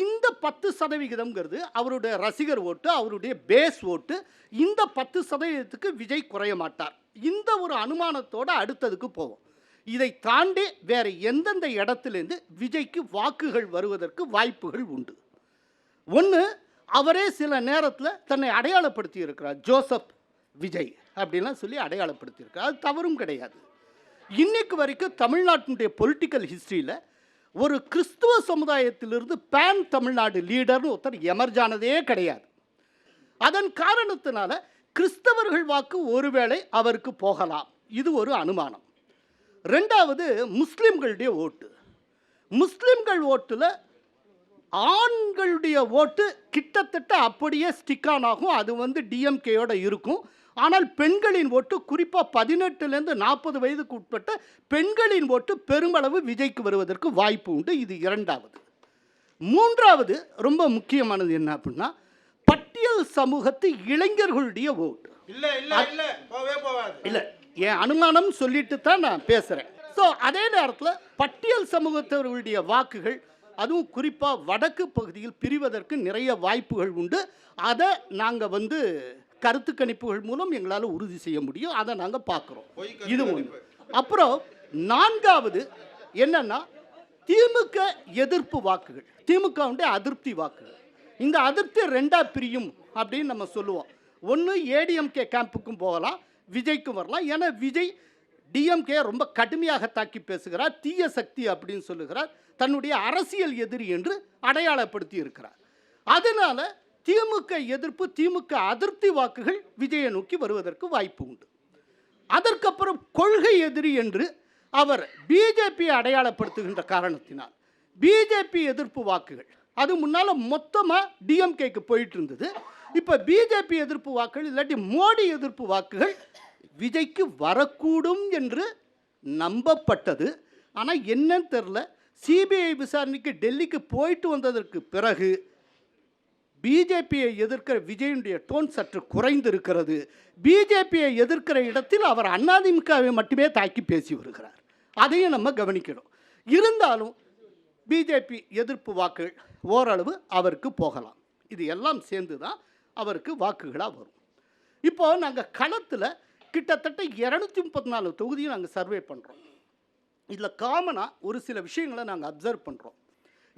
இந்த 10% அவருடைய ரசிகர் ஓட்டு, அவருடைய பேஸ் ஓட்டு. இந்த 10%க்கு விஜய் குறைய மாட்டார். இந்த ஒரு அனுமானத்தோடு அடுத்ததுக்கு போவோம். இதை தாண்டி வேறு எந்தெந்த இடத்துலேருந்து விஜய்க்கு வாக்குகள் வருவதற்கு வாய்ப்புகள் உண்டு. ஒன்று, அவரே சில நேரத்தில் தன்னை அடையாளப்படுத்தி இருக்கிறார். ஜோசப் விஜய் அப்படின்லாம் சொல்லி அடையாளப்படுத்தியிருக்கார். அது தவறும் கிடையாது. இன்னைக்கு வரைக்கும் தமிழ்நாட்டினுடைய பொலிட்டிக்கல் ஹிஸ்ட்ரியில் ஒரு கிறிஸ்துவ சமுதாயத்திலிருந்து பேன் தமிழ்நாடு லீடர்னு ஒருத்தர் எமர்ஜானதே கிடையாது. அதன் காரணத்தினால கிறிஸ்தவர்கள் வாக்கு ஒருவேளை அவருக்கு போகலாம். இது ஒரு அனுமானம். ரெண்டாவது, முஸ்லிம்களுடைய ஓட்டு. முஸ்லிம்கள் ஓட்டில் ஆண்களுடைய ஓட்டு கிட்டத்தட்ட அப்படியே ஸ்டிக் ஆன் ஆகும். அது டிஎம்கேயோட இருக்கும். ஆனால் பெண்களின் ஓட்டு, குறிப்பாக 18லேருந்து 40 வயதுக்கு உட்பட்ட பெண்களின் ஓட்டு பெருமளவு விஜய்க்கு வருவதற்கு வாய்ப்பு உண்டு. இது இரண்டாவது. மூன்றாவது ரொம்ப முக்கியமானது என்ன அப்படின்னா, பட்டியல் சமூகத்து இளைஞர்களுடைய ஓட்டு. இல்லை என் அனுமானம் சொல்லிட்டு தான் நான் பேசுகிறேன். ஸோ அதே நேரத்தில் பட்டியல் சமூகத்தவர்களுடைய வாக்குகள், அதுவும் குறிப்பாக வடக்கு பகுதியில் பிரிவதற்கு நிறைய வாய்ப்புகள் உண்டு. அதை நாங்கள் வந்து கருத்து கணிப்புகள் மூலம் எங்களால் உறுதி செய்ய முடியும். அதை நாங்கள் பார்க்குறோம். இது ஒன்று. அப்புறம் நான்காவது என்னன்னா, திமுக எதிர்ப்பு வாக்குகள், திமுகவுடைய அதிருப்தி வாக்குகள். இந்த அதிருப்தி ரெண்டா பிரியும் அப்படின்னு நம்ம சொல்லுவோம். ஒன்று ஏடிஎம்கே கேம்புக்கும் போகலாம், விஜய்க்கும் வரலாம். ஏன்னா விஜய் டிஎம்கே ரொம்ப கடுமையாக தாக்கி பேசுகிறார், தீய சக்தி அப்படின்னு சொல்லுகிறார், தன்னுடைய அரசியல் எதிரி என்று அடையாளப்படுத்தி இருக்கிறார். அதனால திமுக எதிர்ப்பு, திமுக அதிருப்தி வாக்குகள் விஜயை நோக்கி வருவதற்கு வாய்ப்பு உண்டு. அதற்கப்புறம் கொள்கை எதிரி என்று அவர் பிஜேபியை அடையாளப்படுத்துகின்ற காரணத்தினால் பிஜேபி எதிர்ப்பு வாக்குகள், அது முன்னால் மொத்தமாக டிஎம்கேக்கு போயிட்டு இருந்தது. இப்போ பிஜேபி எதிர்ப்பு வாக்குகள் இல்லாட்டி மோடி எதிர்ப்பு வாக்குகள் விஜய்க்கு வரக்கூடும் என்று நம்பப்பட்டது. ஆனால் என்னன்னு தெரில, சிபிஐ விசாரணைக்கு டெல்லிக்கு போயிட்டு வந்ததற்கு பிறகு பிஜேபியை எதிர்க்கிற விஜயுடைய டோன் சற்று குறைந்து இருக்கிறது. பிஜேபியை எதிர்க்கிற இடத்தில் அவர் அதிமுகவை மட்டுமே தாக்கி பேசி வருகிறார். அதையும் நம்ம கவனிக்கணும். இருந்தாலும் பிஜேபி எதிர்ப்பு வாக்குகள் ஓரளவு அவருக்கு போகலாம். இது எல்லாம் சேர்ந்து தான் அவருக்கு வாக்குகளாக வரும். இப்போது நாங்கள் களத்தில் கிட்டத்தட்ட 234 தொகுதியும் நாங்கள் சர்வே பண்ணுறோம். இதில் காமனாக ஒரு சில விஷயங்களை நாங்கள் அப்சர்வ் பண்ணுறோம்.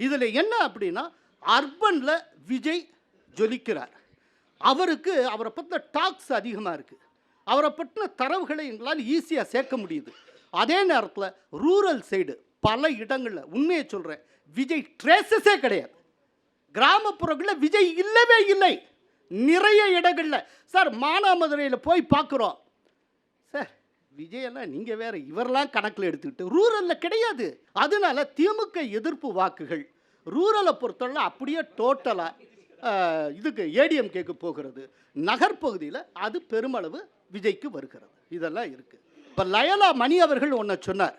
இதில் என்ன அப்படின்னா, அர்பனில் விஜய் ஜொலிக்கிறார். அவரை பற்றின டாக்ஸ் அதிகமாக இருக்குது. அவரை பற்றின தரவுகளை எங்களால் ஈஸியாக சேர்க்க முடியுது. அதே நேரத்தில் ரூரல் சைடு பல இடங்களில், உண்மையை சொல்கிறேன், விஜய் ட்ரேசஸே கிடையாது. கிராமப்புறங்களில் விஜய் இல்லவே இல்லை. நிறைய இடங்களில் சார் மானாமதுரையில் போய் பார்க்குறோம், சார் விஜயெல்லாம் நீங்கள் வேறு, இவரெல்லாம் கணக்கில் எடுத்துக்கிட்டு ரூரலில் கிடையாது. அதனால திமுக எதிர்ப்பு வாக்குகள் ரூரலை பொறுத்தவரை அப்படியே டோட்டலாக இதுக்கு ஏடிஎம்கேக்கு போகிறது. நகர்ப்பகுதியில் அது பெருமளவு விஜய்க்கு வருகிறது. இதெல்லாம் இருக்குது. இப்போ லயலா மணி அவர்கள் ஒன்று சொன்னார்,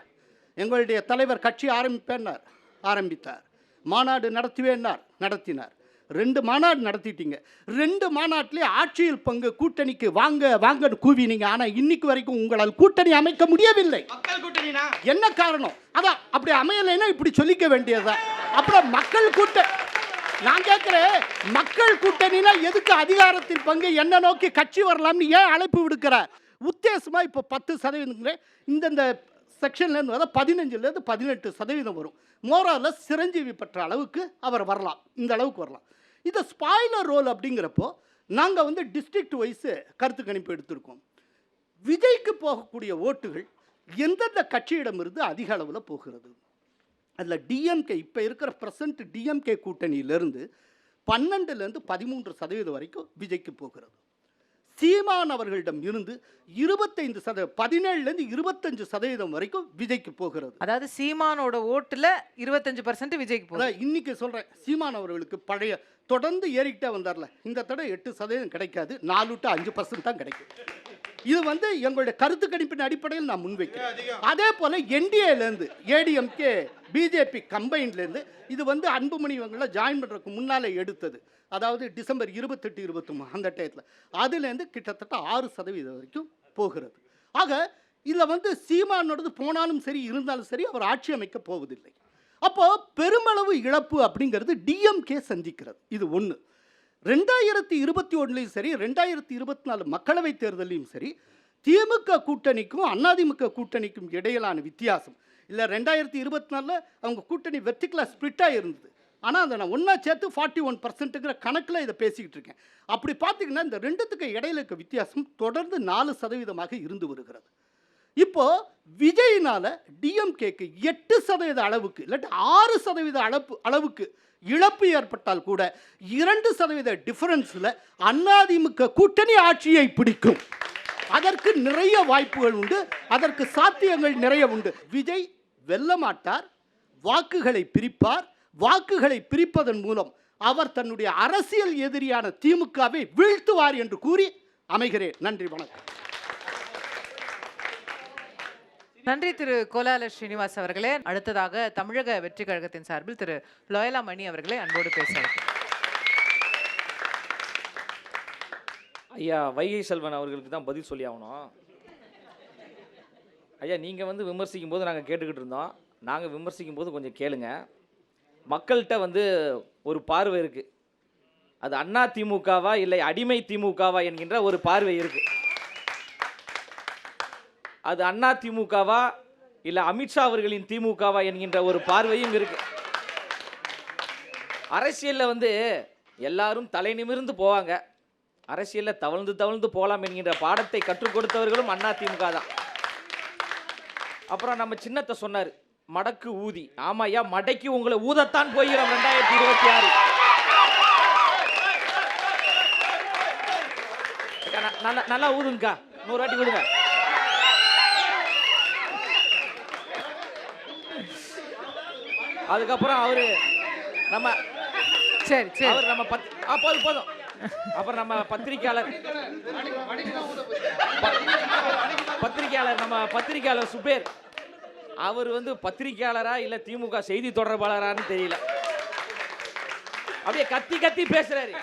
எங்களுடைய தலைவர் கட்சி ஆரம்பித்தார், மாநாடு நடத்தினார். 2 மாநாடு நடத்திட்டீங்க. 2 மாநாட்டிலே ஆட்சியில் பங்கு, கூட்டணிக்கு வாங்கன்னு கூவினீங்க. ஆனால் இன்னைக்கு வரைக்கும் உங்களால் கூட்டணி அமைக்க முடியவில்லை. என்ன காரணம்? அதான் அப்படி அமையலைன்னா இப்படி சொல்லிக்க வேண்டியதுதான். அப்புறம் மக்கள் கூட்டணி, நான் கேட்குறேன், மக்கள் கூட்டணினா எதுக்கு அதிகாரத்தில் பங்கு, என்ன நோக்கி கட்சி வரலாம்னு ஏன் அழைப்பு விடுக்கிறார்? உத்தேசமாக இப்போ 10% இந்தந்த செக்ஷன்லேருந்து வர 15% 18% வரும். மோரால சிரஞ்சீவி பெற்ற அளவுக்கு அவர் வரலாம், இந்த அளவுக்கு வரலாம். இதை ஸ்பாய்லர் ரோல் அப்படிங்கிறப்போ நாங்கள் வந்து டிஸ்ட்ரிக்ட் வைஸு கருத்து கணிப்பு எடுத்திருக்கோம். விஜய்க்கு போகக்கூடிய ஓட்டுகள் எந்தெந்த கட்சியிடமிருந்து அதிக அளவில் போகிறது? அதில் டிஎம்கே, இப்போ இருக்கிற ப்ரெசன்ட் டிஎம்கே கூட்டணியிலிருந்து 12% 13% வரைக்கும் விஜய்க்கு போகிறது. சீமான் அவர்களிடம் இருந்து 25%, 17% 25% வரைக்கும் விஜய்க்கு போகிறது. அதாவது சீமானோட ஓட்டுல 25% விஜய்க்கு போகுது. இன்னைக்கு சொல்றேன், சீமான் அவர்களுக்கு பழைய தொடர்ந்து ஏறிக்கிட்டே வந்தார்ல, இந்த தடவை 8% கிடைக்காது, 4 to 5% தான் கிடைக்கும். இது வந்து எங்களுடைய கருத்து கணிப்பின் அடிப்படையில் நான் முன்வைக்கிறேன். அதே போல என்டிஏலேருந்து, ஏடிஎம்கே பிஜேபி கம்பைன்லேருந்து, இது வந்து அன்புமணி இவங்கள ஜாயின் பண்ணுறதுக்கு முன்னாலே எடுத்தது, அதாவது டிசம்பர் 28, 29 அந்த டயத்தில், அதுலேருந்து கிட்டத்தட்ட 6% வரைக்கும் போகிறது. ஆக இதில் வந்து சீமானோடது போனாலும் சரி இருந்தாலும் சரி அவர் ஆட்சி அமைக்க போவதில்லை. அப்போ பெருமளவு இழப்பு அப்படிங்கிறது டிஎம்கே சந்திக்கிறது. இது ஒன்று. 2021 சரி, 2024 மக்களவை தேர்தலையும் சரி, திமுக கூட்டணிக்கும் அதிமுக கூட்டணிக்கும் இடையிலான வித்தியாசம் இல்லை, 2024 அவங்க கூட்டணி வெர்டிகலாக ஸ்பிளிட்டாக இருந்தது. ஆனால் அதை நான் ஒன்றா சேர்த்து 41%ங்கிற கணக்கில் இதை பேசிக்கிட்டு இருக்கேன். அப்படி பார்த்தீங்கன்னா இந்த ரெண்டுத்துக்கு இடையில இருக்க வித்தியாசம் தொடர்ந்து 4% இருந்து வருகிறது. இப்போ விஜயினால டிஎம்கேக்கு 8% அளவுக்கு இல்லாட்டி 6% அளவுக்கு இழப்பு ஏற்பட்டால் கூட 2% டிஃபரன்ஸில் அதிமுக கூட்டணி ஆட்சியை பிடிக்கும். அதற்கு நிறைய வாய்ப்புகள் உண்டு, அதற்கு சாத்தியங்கள் நிறைய உண்டு. விஜய் வெல்ல மாட்டார், வாக்குகளை பிரிப்பார். வாக்குகளை பிரிப்பதன் மூலம் அவர் தன்னுடைய அரசியல் எதிரியான திமுகவை வீழ்த்துவார் என்று கூறி அமைகிறேன். நன்றி, வணக்கம். நன்றி திரு கோலால ஸ்ரீனிவாஸ் அவர்களே. அடுத்ததாக தமிழக வெற்றி கழகத்தின் சார்பில் திரு லோயலா மணி அவர்களை அன்போடு பேசுகிறார். ஐயா வைகை செல்வன் அவர்களுக்கு தான் பதில் சொல்லி ஆகணும். ஐயா நீங்கள் வந்து விமர்சிக்கும் போது நாங்கள் கேட்டுக்கிட்டு இருந்தோம். நாங்கள் விமர்சிக்கும் போது கொஞ்சம் கேளுங்க. மக்கள்கிட்ட வந்து ஒரு பார்வை இருக்குது. அது அண்ணா திமுகவா இல்லை அடிமை திமுகவா என்கின்ற ஒரு பார்வை இருக்குது. அது அண்ணா திமுகவா இல்லை அமித்ஷா அவர்களின் திமுகவா என்கின்ற ஒரு பார்வையும் இருக்குது. அரசியலில் வந்து எல்லாரும் தலை நிமிர்ந்து போவாங்க. அரசியலில் தவழ்ந்து தவழ்ந்து போகலாம் என்கின்ற பாடத்தை கற்றுக் கொடுத்தவர்களும் அண்ணா திமுக தான். அப்புறம் நம்ம சின்னத்தை சொன்னார், மடக்கு ஊதி. ஆமாய்யா, மடக்கி உங்களை ஊதத்தான் போகிறோம் 2026. நல்லா ஊதுங்கக்கா, 100 வாட்டி விடுங்க. அதுக்கப்புறம் அவரு நம்ம சரி சரி அவர் நம்ம போதும் போதும். அப்புறம் நம்ம பத்திரிக்கையாளர் நம்ம பத்திரிக்கையாளர் சுபேர், அவர் வந்து பத்திரிக்கையாளரா இல்லை திமுக செய்தி தொடர்பாளரான்னு தெரியல. அப்படியே கத்தி கத்தி பேசுறாரு.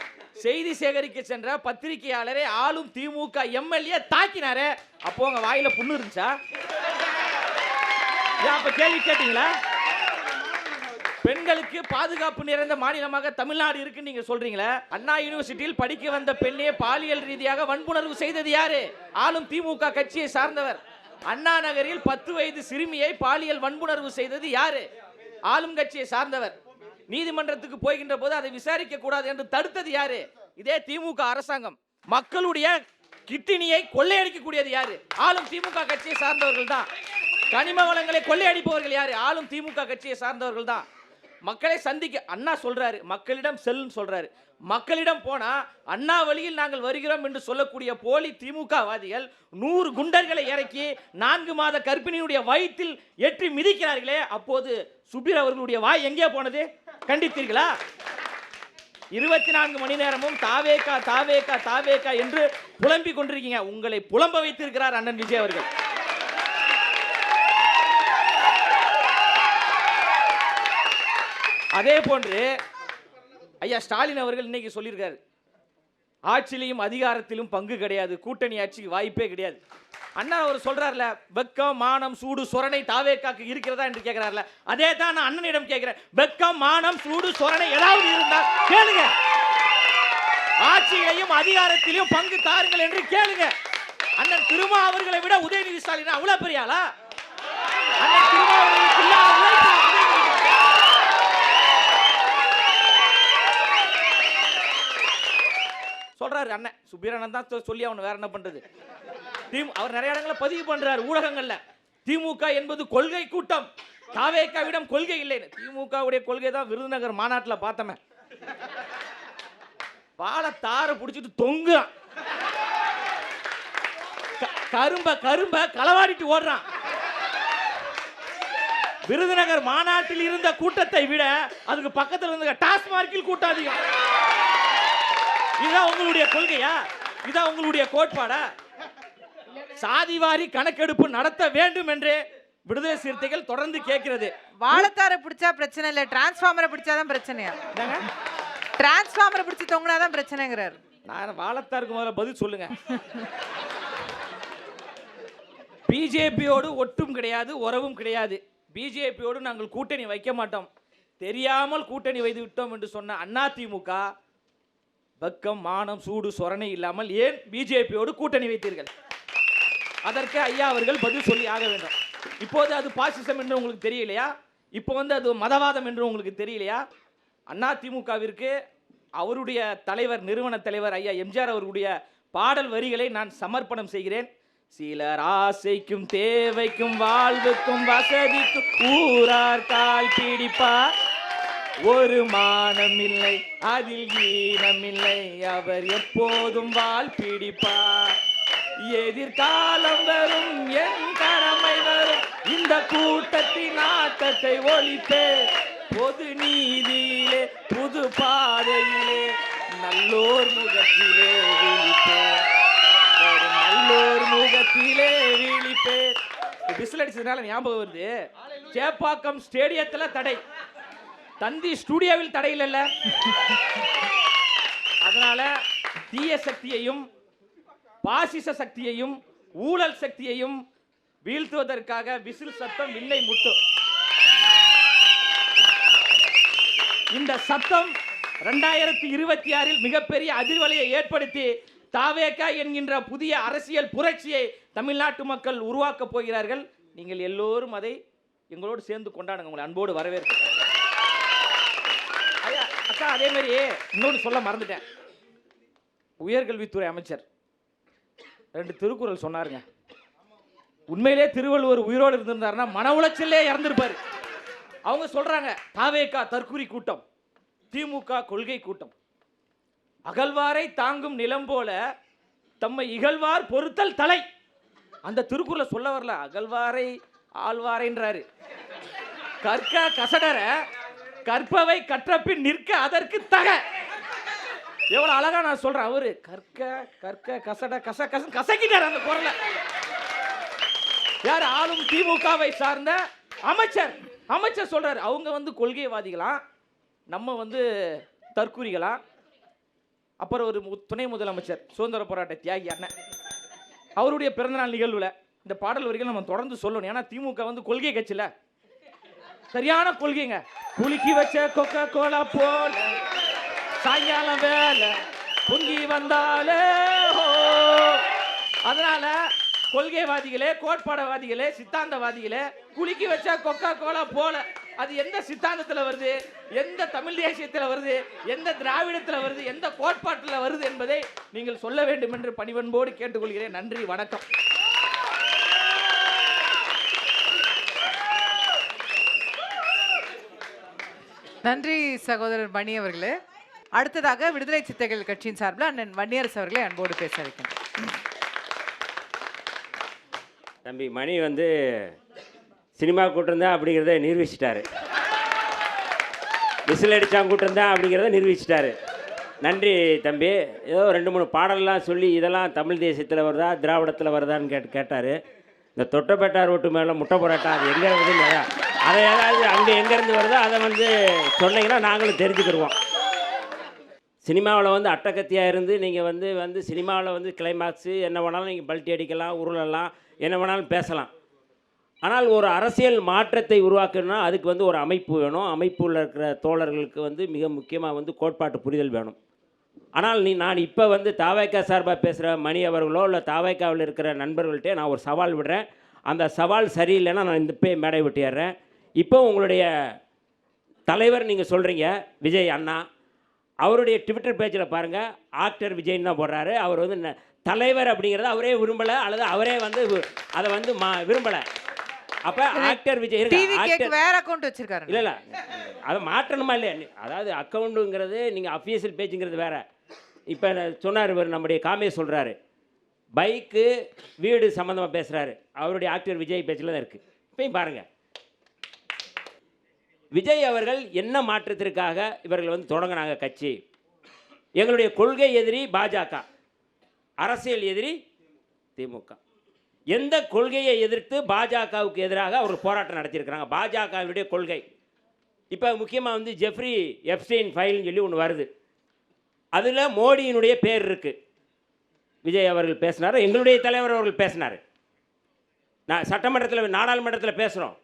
செய்தி சேகரிக்க சென்ற பத்திரிகையாளரை ஆளும் திமுக எம்எல்ஏ தாக்கினாரு. அப்போ உங்க வாயில புண்ணு இருந்துச்சா? அப்ப கேள்வி கேட்டீங்களா? பெண்களுக்கு பாதுகாப்பு நிறைந்த மாநிலமாக தமிழ்நாடு இருக்குன்னு நீங்க சொல்றீங்களே. அண்ணா யூனிவர்சிட்டியில் படிக்க வந்த பெண்ணே பாலியல் ரீதியாக வன்புணர்வு செய்தது யாரு? ஆளும் திமுக கட்சியை சார்ந்தவர். அண்ணா நகரில் 10 வயது சிறுமியை பாலியல் வன்புணர்வு செய்தது யாரு? ஆளும் கட்சியை சார்ந்தவர். நீதிமன்றத்துக்கு போகின்ற போது அதை விசாரிக்க கூடாது என்று தடுத்தது யாரு? இதே திமுக அரசாங்கம். மக்களுடைய கிட்னியை கொள்ளையடிக்கக்கூடியது யாரு? ஆளும் திமுக கட்சியை சார்ந்தவர்கள் தான். கனிம வளங்களை கொள்ளையடிப்பவர்கள் யாரு? ஆளும் திமுக கட்சியை சார்ந்தவர்கள் தான். மக்களை சந்திக்க அண்ணா சொல்றாரு, மக்களிடம் செல்லுன்னு சொல்றாரு. மக்களிடம் போனா அண்ணா வழியில் நாங்கள் வருகிறோம் என்று சொல்லக்கூடிய போலி திமுக வாதிகள் 100 குண்டர்களை இறக்கி 4 மாத கர்ப்பிணியுடைய வயிற்றில் ஏற்றி மிதிக்கிறார்களே. அப்போது சுபீர் அவர்களுடைய வாய் எங்கே போனது? கண்டித்தீர்களா? 24 மணி நேரமும் தாவேகா தாவேகா தாவேகா என்று புலம்பிக் கொண்டிருக்கீங்க. உங்களை புலம்ப வைத்திருக்கிறார் அண்ணன் விஜய் அவர்கள். அதே போன்று ஐயா ஸ்டாலின் அவர்கள் இன்னைக்கு சொல்லியிருக்காரு, ஆட்சியிலையும் அதிகாரத்திலும் பங்கு கிடையாது, கூட்டணி ஆட்சிக்கு வாய்ப்பே கிடையாது. அண்ணா அவர் சொல்றாருல, வெக்கம் மானம் சூடு சொரணை தாவேக்காக்கு இருக்கிறதா என்று கேட்கிறார்ல, அதே தான் நான் அண்ணனிடம் கேட்கிறேன். வெக்கம் மானம் சூடு சொரணை ஏதாவது இருந்தால் கேளுங்க. ஆட்சியிலையும் அதிகாரத்திலையும் பங்கு தாருங்கள் என்று கேளுங்க. அண்ணன் திருமா அவர்களை விட உதயநிதி ஸ்டாலின் அவ்வளவு பெரிய ஆளா? அண்ணன் திருமா அவர்களுக்கு இல்லாத உழைப்பு சொல்றாரு அண்ணன். சுப்பீரண்ணன் தான் சொல்லி அவன் வேற என்ன பண்றது? அவர் நிறைய இடங்களை பதிவு பண்றாரு ஊடகங்கள்ல. திமுக என்பது கொள்கை கூட்டம், தாவேகாவிடம் கொள்கை இல்லை. திமுகவுடைய கொள்கை தான் விருதுநகர் மாநாட்டில் பார்த்தமே. பாலை தார பிடிச்சிட்டு தொங்குறான், கரும்ப களவாடிட்டு ஓடுறான். விருதுநகர் மாநாட்டில் இருந்த கூட்டத்தை விட அதுக்கு பக்கத்தில் இருந்த டாஸ்மார்க்கில் கூட்டம் அதிகம். இதான் உங்களுடைய கொள்கையா? இதான் உங்களுடைய கோட்பாடா? சாதிவாரி கணக்கெடுப்பு நடத்த வேண்டும் என்று விடுதலை சிறுத்தைகள் தொடர்ந்து கேட்கிறது. வாழைத்தாரை பிடிச்சா பிரச்சனை இல்லை, டிரான்ஸ்ஃபார்மரை பிடிச்சாதான் பிரச்சனையா? டிரான்ஸ்ஃபார்மரை பிடிச்சி தொங்கினாதான் பிரச்சனைங்கிறார். நான் வாழைத்தாருக்கு முதல்ல பதில் சொல்லுங்க. பிஜேபியோடு ஒட்டும் கிடையாது, உறவும் கிடையாது. பிஜேபியோடு நாங்கள் கூட்டணி வைக்க மாட்டோம், தெரியாமல் கூட்டணி வைத்து விட்டோம் என்று சொன்ன அதிமுக பக்கம் மானம் சூடு சொரணை இல்லாமல் ஏன் பிஜேபியோடு கூட்டணி வைத்தீர்கள்? அதற்கு ஐயா அவர்கள் பதில் சொல்லி ஆக வேண்டும். இப்போது அது பாசிசம் என்று உங்களுக்கு தெரியலையா? இப்போ அது மதவாதம் என்று உங்களுக்கு தெரியலையா? அதிமுகவிற்கு அவருடைய தலைவர், நிறுவன தலைவர் ஐயா எம்ஜிஆர் அவர்களுடைய பாடல் வரிகளை நான் சமர்ப்பணம் செய்கிறேன். சிலர் ஆசைக்கும் தேவைக்கும் வாழ்வுக்கும் வசதிக்கும் ஊரார் கால் பிடிப்பார், ஒரு மானம் இல்லை அதில் ஈனம் இல்லை, அவர் எப்போதும் வால் பிடிப்பார். எதிர்காலம் வரும், என் கடமை வரும், இந்த கூட்டத்தின் ஆட்டத்தை ஒழிப்பே, பொது நீதியிலே புது பாதையிலே நல்லோர் முகத்திலே விழிப்பே, நல்லோர் முகத்திலே விழிப்பே. விசில் அடிச்சதுனால ஞாபகம் வருது, சேப்பாக்கம் ஸ்டேடியத்தில் தடை, தந்தி ஸ்டுடியோவில் தடை இல்லைல்ல. அதனால தீய சக்தியையும் பாசிச சக்தியையும் ஊழல் சக்தியையும் வீழ்த்துவதற்காக விசில் சத்தம் விண்ணை முட்டும். இந்த சத்தம் 2026 மிகப்பெரிய அதிர்வலையை ஏற்படுத்தி தாவேகா என்கின்ற புதிய அரசியல் புரட்சியை தமிழ்நாட்டு மக்கள் உருவாக்கப் போகிறார்கள். நீங்கள் எல்லோரும் அதை எங்களோடு சேர்ந்து கொண்டாடுங்க. உங்களை அன்போடு வரவேற்கிறேன். ஐயா அக்கா, அதே மாதிரி இன்னொன்று சொல்ல மறந்துட்டேன். உயர்கல்வித்துறை அமைச்சர் 2 திருக்குறள் சொன்னாருங்க. உண்மையிலே திருவள்ளுவர் உயிரோடு இருந்திருந்தாருன்னா மன உளைச்சலே இறந்திருப்பாரு. அவங்க சொல்றாங்க, தாவேகா தற்குறி கூட்டம், திமுக கொள்கை கூட்டம், அகழ்வாரை தாங்கும் நிலம் போல தம்மை இகழ்வார் பொறுத்தல் தலை. அந்த திருக்குறளை சொல்ல வரல, அகழ்வாரை ஆழ்வாரைன்றாரு. கற்க கசடர கற்பவை கற்றப்பின் நிற்க அதற்கு தக. எவ்வளவு அழகா நான் சொல்றேன். அவரு கற்க கற்க கசட கச கச கசக்கிட்டார் அந்த குரலை. யார்? ஆளும் திமுகவை சார்ந்த அமைச்சர். அமைச்சர் சொல்றாரு, அவங்க கொள்கைவாதிகளாம், நம்ம தற்குறிகளா. அப்புறம் ஒரு துணை முதலமைச்சர் சுதந்திர போராட்ட தியாகி அண்ணன், அவருடைய பிறந்தநாள் நிகழ்வுல இந்த பாடல் வரிகள் நம்ம தொடர்ந்து சொல்லணும். ஏன்னா திமுக கொள்கை கட்சியில சரியான கொள்கைங்க. குலுக்கி வச்ச கொக்கா கோலா போல சாயங்காலம் வேலை பொங்கி வந்தாலே. அதனால கொள்கைவாதிகளே, கோட்பாடவாதிகளே, சித்தாந்தவாதிகளே, குலுக்கி வச்சா கொக்கா கோலா போல. அது எந்த சித்தாந்தத்தில் வருது, எந்த தமிழ் தேசியத்தில் வருது, எந்த திராவிடத்தில் வருது, எந்த கோட்பாட்டில் வருது என்பதை நீங்கள் சொல்ல வேண்டும் என்று பணிவன்போடு கேட்டுக்கொள்கிறேன். நன்றி, வணக்கம். நன்றி சகோதரர் மணி அவர்களே. அடுத்ததாக விடுதலை சிறுத்தைகள் கட்சியின் சார்பில் அண்ணன் வன்னியரசு அவர்களை அன்போடு பேச வைக்கணும். தம்பி மணி சினிமா கூட்டம் அப்படிங்கிறத நிரூபிச்சிட்டாரு. விசில் அடித்தான் கூட்டம் தான் அப்படிங்கிறத நிரூபிச்சிட்டாரு. நன்றி தம்பி. ஏதோ 2-3 பாடல்லாம் சொல்லி இதெல்லாம் தமிழ் தேசியத்தில் வருதா திராவிடத்தில் வருதான்னு கேட்டார். இந்த தொட்டப்பேட்டார் ஓட்டு மேலே முட்டை போராட்டம் அது எங்கே வருதுன்னு அதை ஏதாவது அங்கே எங்கேருந்து வருதோ அதை சொன்னீங்கன்னா நாங்களும் தெரிஞ்சுக்கிடுவோம். சினிமாவில் அட்டகத்தியாக இருந்து நீங்கள் சினிமாவில் கிளைமாக்ஸு என்ன வேணாலும் நீங்கள் பல்ட்டி அடிக்கலாம், உருளலாம், என்ன வேணாலும் பேசலாம். ஆனால் ஒரு அரசியல் மாற்றத்தை உருவாக்கணும்னா அதுக்கு ஒரு அமைப்பு வேணும். அமைப்பில் இருக்கிற தோழர்களுக்கு மிக முக்கியமாக கோட்பாட்டு புரிதல் வேணும். ஆனால் நான் இப்போ தாவேகா சார்பாக பேசுகிற மணி அவர்களோ இல்லை தாவேகாவில் இருக்கிற நண்பர்கள்ட்டே நான் ஒரு சவால் விடுறேன். அந்த சவால் சரியில்லைன்னா நான் இந்த போய் மேடை விட்டிடுறேன். இப்போ உங்களுடைய தலைவர் நீங்கள் சொல்கிறீங்க விஜய் அண்ணா, அவருடைய ட்விட்டர் பேஜில் பாருங்கள், ஆக்டர் விஜய்ன்னு தான் போடுறாரு. அவர் தலைவர் அப்படிங்கிறத அவரே விரும்பலை, அல்லது அவரே அதை விரும்பலை. அப்போ ஆக்டர் விஜய் வேற அக்கௌண்ட் வச்சிருக்காரு. இல்லை அதை மாற்றணுமா இல்லையா? அதாவது அக்கௌண்ட்டுங்கிறது நீங்கள் அஃபீஷியல் பேஜுங்கிறது வேறு. இப்போ சொன்னார் இவர் நம்முடைய காமே சொல்கிறாரு, பைக்கு வீடு சம்மந்தமாக பேசுகிறாரு. அவருடைய ஆக்டர் விஜய் பேஜில் தான் இருக்குது. இப்போயும் பாருங்கள், விஜய் அவர்கள் என்ன மாற்றத்திற்காக இவர்கள் தொடங்கினாங்க கட்சி. எங்களுடைய கொள்கை எதிரி பாஜக, அரசியல் எதிரி திமுக. எந்த கொள்கையை எதிர்த்து பாஜகவுக்கு எதிராக அவர்கள் போராட்டம் நடத்தியிருக்கிறாங்க? பாஜகவுடைய கொள்கை. இப்போ முக்கியமாக ஜெஃப்ரி எப்ஸ்டெயின் ஃபைல்னு சொல்லி ஒன்று வருது. அதில் மோடியினுடைய பேர் இருக்குது. விஜய் அவர்கள் பேசினார், எங்களுடைய தலைவர் அவர்கள் பேசினார். நான் சட்டமன்றத்தில் நாடாளுமன்றத்தில் பேசுகிறோம்,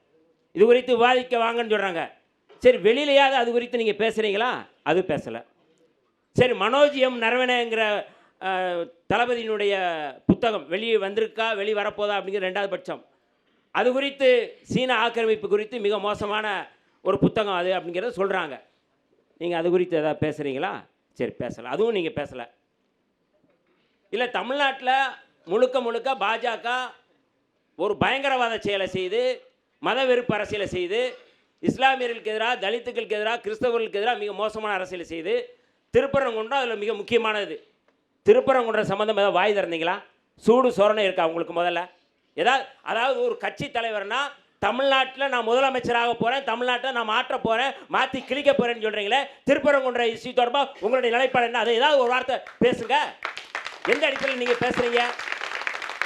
இது குறித்து விவாதிக்க வாங்கன்னு சொல்கிறாங்க. சரி, வெளியிலையாவது அது குறித்து நீங்கள் பேசுகிறீங்களா? அது பேசலை. சரி, மனோஜ் எம் நரவணேங்கிற தளபதியினுடைய புத்தகம் வெளியே வந்திருக்கா, வெளியே வரப்போதா அப்படிங்கிற 2வது பட்சம். அது குறித்து சீன ஆக்கிரமிப்பு குறித்து மிக மோசமான ஒரு புத்தகம் அது அப்படிங்கிறத சொல்கிறாங்க. நீங்கள் அது குறித்து எதாவது பேசுகிறீங்களா? சரி, பேசலை. அதுவும் நீங்கள் பேசலை. இல்லை, தமிழ்நாட்டில் முழுக்க பாஜக ஒரு பயங்கரவாத செயலை செய்து, மத வெறுப்பு அரசியலை செய்து, இஸ்லாமியர்களுக்கு எதிராக, தலித்துக்களுக்கு எதிராக, கிறிஸ்தவர்களுக்கு எதிராக மிக மோசமான அரசியலை செய்து, திருப்பரங்குன்றம் அதில் மிக முக்கியமானது. திருப்பரங்குன்றம் சம்மந்தம் ஏதாவது வாய் திறந்தீங்களா? சூடு சொரணை இருக்கா உங்களுக்கு? முதல்ல அதாவது ஒரு கட்சி தலைவர்னா தமிழ்நாட்டில் நான் முதலமைச்சராக போகிறேன், தமிழ்நாட்டில் நான் மாற்ற போகிறேன், மாற்றி கிழிக்க போகிறேன்னு சொல்கிறீங்களே, திருப்பரங்குன்ற இஷ்யூ தொடர்பாக உங்களுடைய நிலைப்பாடு என்ன? அதை ஏதாவது ஒரு வார்த்தை பேசுங்க. எந்த அடிப்படையில் நீங்கள் பேசுகிறீங்க?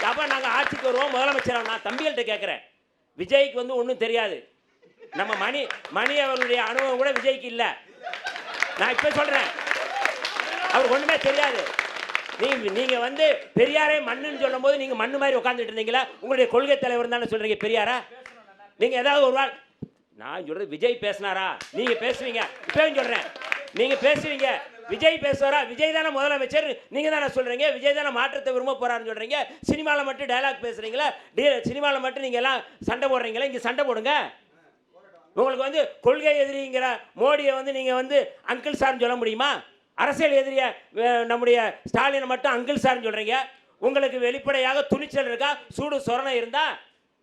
அப்போ நாங்கள் ஆட்சிக்கு வருவோம், முதலமைச்சராக. நான் தம்பிகள்கிட்ட கேட்குறேன், விஜய்க்கு ஒன்றும் தெரியாது. நம்ம மணி அவர்களுடைய அனுபவம் கூட விஜய்க்கு இல்லை. நான் இப்போ சொல்கிறேன், அவருக்கு ஒன்றுமே தெரியாது. நீங்கள் வந்து பெரியாரே மண்ணுன்னு சொல்லும் போது நீங்கள் மண்ணு மாதிரி உட்காந்துட்டு இருந்தீங்களா? உங்களுடைய கொள்கை தலைவர் தானே சொல்கிறீங்க பெரியாரா? நீங்கள் ஏதாவது ஒரு நாள் நான் சொல்கிறது விஜய் பேசினாரா? நீங்கள் பேசுவீங்க. இப்போயும் சொல்கிறேன், நீங்கள் பேசுவீங்க. விஜய் பேசுவாரா? விஜய் தானே முதலமைச்சர், நீங்கள் தானே சொல்கிறீங்க. விஜய் தானே மாற்றத்தை விரும்ப போகிறாருன்னு சொல்கிறீங்க. சினிமாவில் மட்டும் டைலாக் பேசுகிறீங்களா? சினிமாவில் மட்டும் நீங்கள் எல்லாம் சண்டை போடுறீங்களா? இங்கே சண்டை போடுங்க. உங்களுக்கு வந்து கொள்கை எதிரிங்கிற மோடியை வந்து நீங்கள் வந்து அங்கிள் சார்னு சொல்ல முடியுமா? அரசியல் எதிரிய நம்முடைய ஸ்டாலினை மட்டும் அங்கிள் சார்னு சொல்கிறீங்க. உங்களுக்கு வெளிப்படையாக துணிச்சல் இருக்கா? சூடு சொரணை இருந்தா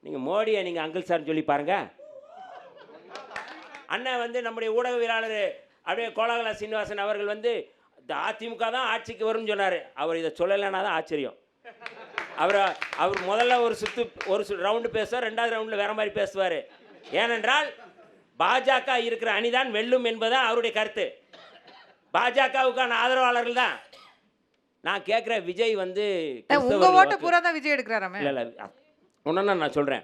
நீங்கள் மோடியை நீங்கள் அங்கிள் சார்னு சொல்லி பாருங்க. அண்ணன் வந்து நம்முடைய ஊடகவியலாளர் அப்படியே கோலாகல சீனிவாசன் அவர்கள் வந்து இந்த அதிமுக தான் ஆட்சிக்கு வரும்னு சொன்னார். அவர் இதை சொல்லலைன்னா தான் ஆச்சரியம். அவர் முதல்ல ஒரு ரவுண்டு பேசுவார், ரெண்டாவது ரவுண்டில் வேற மாதிரி பேசுவார். ஏனென்றால் பாஜக இருக்கிற அணிதான் வெல்லும் என்பதுதான் அவருடைய கருத்து. பாஜகவுக்கான ஆதரவாளர்கள் தான். நான் கேட்குறேன், விஜய் வந்து உங்க ஓட்ட பூரா தான் விஜய் எடுக்கிறாராமே. இல்லை ஒன்றா நான் சொல்கிறேன்,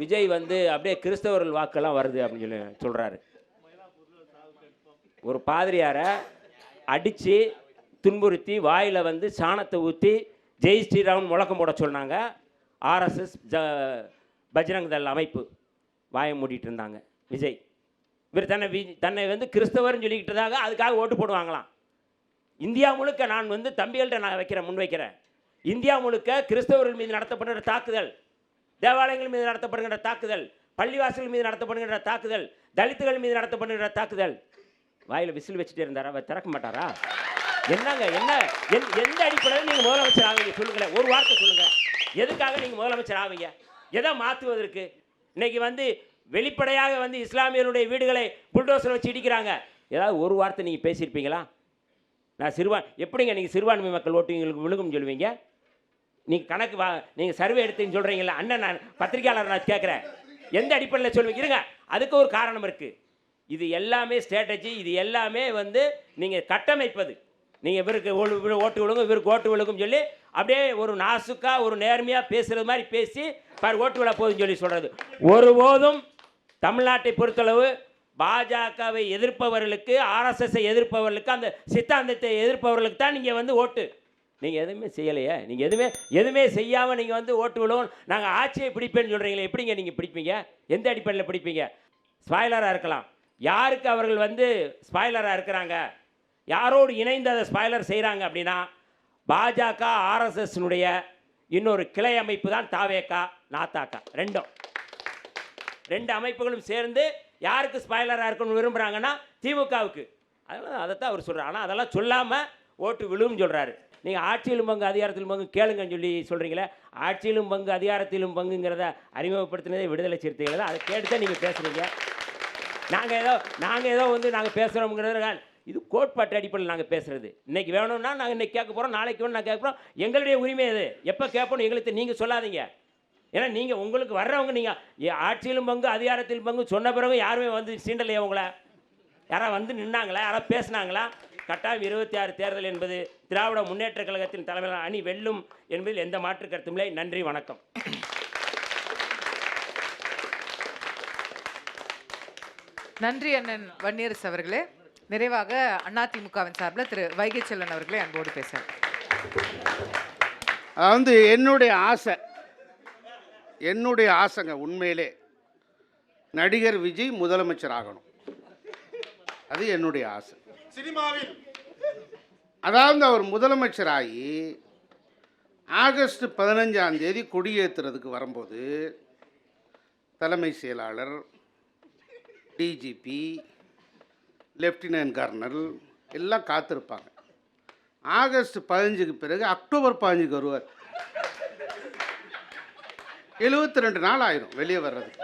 விஜய் வந்து அப்படியே கிறிஸ்தவர்கள் வாக்கெல்லாம் வருது அப்படின்னு சொல்லி சொல்கிறாரு. ஒரு பாதிரியாரை அடித்து துன்புறுத்தி வாயில் வந்து சாணத்தை ஊற்றி ஜெய் ஸ்ரீராம் முழக்கம் போட சொன்னாங்க. ஆர்எஸ்எஸ் பஜ்ரங் தள் அமைப்பு வாயை மூடிட்டு இருந்தாங்க. விஜய் இவர் தன்னை வந்து கிறிஸ்தவர்னு சொல்லிக்கிட்டதாக அதுக்காக ஓட்டு போடுவாங்களாம். இந்தியா முழுக்க நான் வந்து தம்பிகள்கிட்ட நான் முன்வைக்கிறேன். இந்தியா முழுக்க கிறிஸ்தவர்கள் மீது நடத்தப்படுகிற தாக்குதல், தேவாலயங்கள் மீது நடத்தப்படுகின்ற தாக்குதல், பள்ளிவாசல்கள் மீது நடத்தப்படுகின்ற தாக்குதல், தலித்துகள் மீது நடத்தப்படுகின்ற தாக்குதல். வாயில் விசில் வச்சுட்டே இருந்தாரா? அவர் திறக்க மாட்டாரா? என்னங்க எந்த அடிப்படையில் நீங்கள் முதலமைச்சர் ஆவீங்க சொல்லுங்களேன். ஒரு வார்த்தை சொல்லுங்கள். எதுக்காக நீங்கள் முதலமைச்சர் ஆவீங்க? எதை மாற்றுவதற்கு? இன்னைக்கு வந்து வெளிப்படையாக வந்து இஸ்லாமியருடைய வீடுகளை புல்டோசர் வச்சு இடிக்கிறாங்க. ஏதாவது ஒரு வார்த்தை நீங்கள் பேசியிருப்பீங்களா? நான் எப்படிங்க நீங்கள் சிறுபான்மை மக்கள் ஓட்டு எங்களுக்கு விழுகும்னு சொல்லுவீங்க? நீங்கள் கணக்கு நீங்கள் சர்வே எடுத்துன்னு சொல்கிறீங்களா? அண்ணன் நான் பத்திரிகையாளர் நான் கேட்குறேன், எந்த அடிப்படையில் சொல்லுவீங்க? இருங்க, அதுக்கு ஒரு காரணம் இருக்குது. இது எல்லாமே ஸ்ட்ராட்டஜி. இது எல்லாமே வந்து நீங்கள் கட்டமைப்பது. நீங்கள் இவருக்கு ஓட்டு விழுங்கும், இவருக்கு ஓட்டு விழுகும் சொல்லி அப்படியே ஒரு நாசுக்காக ஒரு நேர்மையாக பேசுகிறது மாதிரி பேசி ஓட்டு விழ போகுதுன்னு சொல்லி சொல்கிறது. ஒருபோதும் தமிழ்நாட்டை பொறுத்தளவு பாஜகவை எதிர்ப்பவர்களுக்கு, ஆர்எஸ்எஸ்ஸை எதிர்ப்பவர்களுக்கு, அந்த சித்தாந்தத்தை எதிர்ப்பவர்களுக்கு தான் நீங்கள் வந்து ஓட்டு. நீங்கள் எதுவுமே செய்யலையே. நீங்கள் எதுவுமே செய்யாமல் நீங்கள் வந்து ஓட்டு விழுவோம், நாங்கள் ஆட்சியை பிடிப்பேன்னு சொல்கிறீங்களே, எப்படிங்க நீங்கள் பிடிப்பீங்க? எந்த அடிப்படையில் பிடிப்பீங்க? ஸ்பாய்லராக இருக்கலாம். யாருக்கு அவர்கள் வந்து ஸ்பாய்லராக இருக்கிறாங்க, யாரோடு இணைந்து அதை ஸ்பாய்லர் செய்கிறாங்க அப்படின்னா பாஜக ஆர்எஸ்எஸ்னுடைய இன்னொரு கிளை அமைப்பு தான் தாவேகா, நாத்தாக்கா. ரெண்டு அமைப்புகளும் சேர்ந்து யாருக்கு ஸ்பாய்லராக இருக்கணும்னு விரும்புகிறாங்கன்னா திமுகவுக்கு. அதனால் அதைத்தான் அவர் சொல்கிறார். ஆனால் அதெல்லாம் சொல்லாமல் ஓட்டு விழுவும் சொல்கிறாரு. நீங்கள் ஆட்சியிலும் பங்கு அதிகாரத்திலும் பங்கு கேளுங்கன்னு சொல்லி சொல்கிறீங்களே, ஆட்சியிலும் பங்கு அதிகாரத்திலும் பங்குங்கிறத அறிமுகப்படுத்தினதே விடுதலை சிறுத்தைகள் தான். அதை கேட்டு தான் நீங்கள் பேசுகிறீங்க. நாங்கள் ஏதோ வந்து நாங்கள் பேசுகிறோம்ங்கிறது இது கோட்பாட்டு அடிப்படையில் நாங்கள் பேசுகிறது. இன்றைக்கி வேணும்னா நாங்கள் இன்றைக்கி கேட்க போகிறோம், நாளைக்கு வேணும் நான் கேட்க போகிறோம். எங்களுடைய உரிமை அது. எப்போ கேட்போம் எங்களுக்கு நீங்கள் சொல்லாதீங்க. ஏன்னா நீங்கள் உங்களுக்கு வர்றவங்க நீங்கள் ஆட்சியிலும் பங்கு அதிகாரத்திலும் பங்கு சொன்ன பிறகு யாருமே வந்து சீண்டலையே உங்களை? யாராவது வந்து நின்னாங்களா? யாராவது பேசினாங்களா? கட்டாயம் 26 தேர்தல் என்பது திராவிட முன்னேற்ற கழகத்தின் தலைமையிலான அணி வெல்லும் என்பதில் எந்த மாற்று கருத்தும் இல்லை. நன்றி, வணக்கம். நன்றி அண்ணன் வன்னியரசு அவர்களே. நிறைவாக அதிமுகவின் சார்பில் திரு வைகை செல்வன் அவர்களே அன்போடு பேசுகிறேன். அது என்னுடைய ஆசைங்க. உண்மையிலே நடிகர் விஜய் முதலமைச்சர் ஆகணும், அது என்னுடைய ஆசை. சினிமாவில் அதாவது அவர் முதலமைச்சராகி ஆகஸ்ட் 15ஆம் தேதி கொடியேற்றுறதுக்கு வரும்போது தலைமை செயலாளர், டிஜிபி, லெப்டினன்ட் கர்னல் எல்லாம் காத்திருப்பாங்க. ஆகஸ்ட் 15க்கு பிறகு அக்டோபர் 15க்கு வருவார். 72 நாள் ஆயிரும் வெளியே வர்றதுக்கு.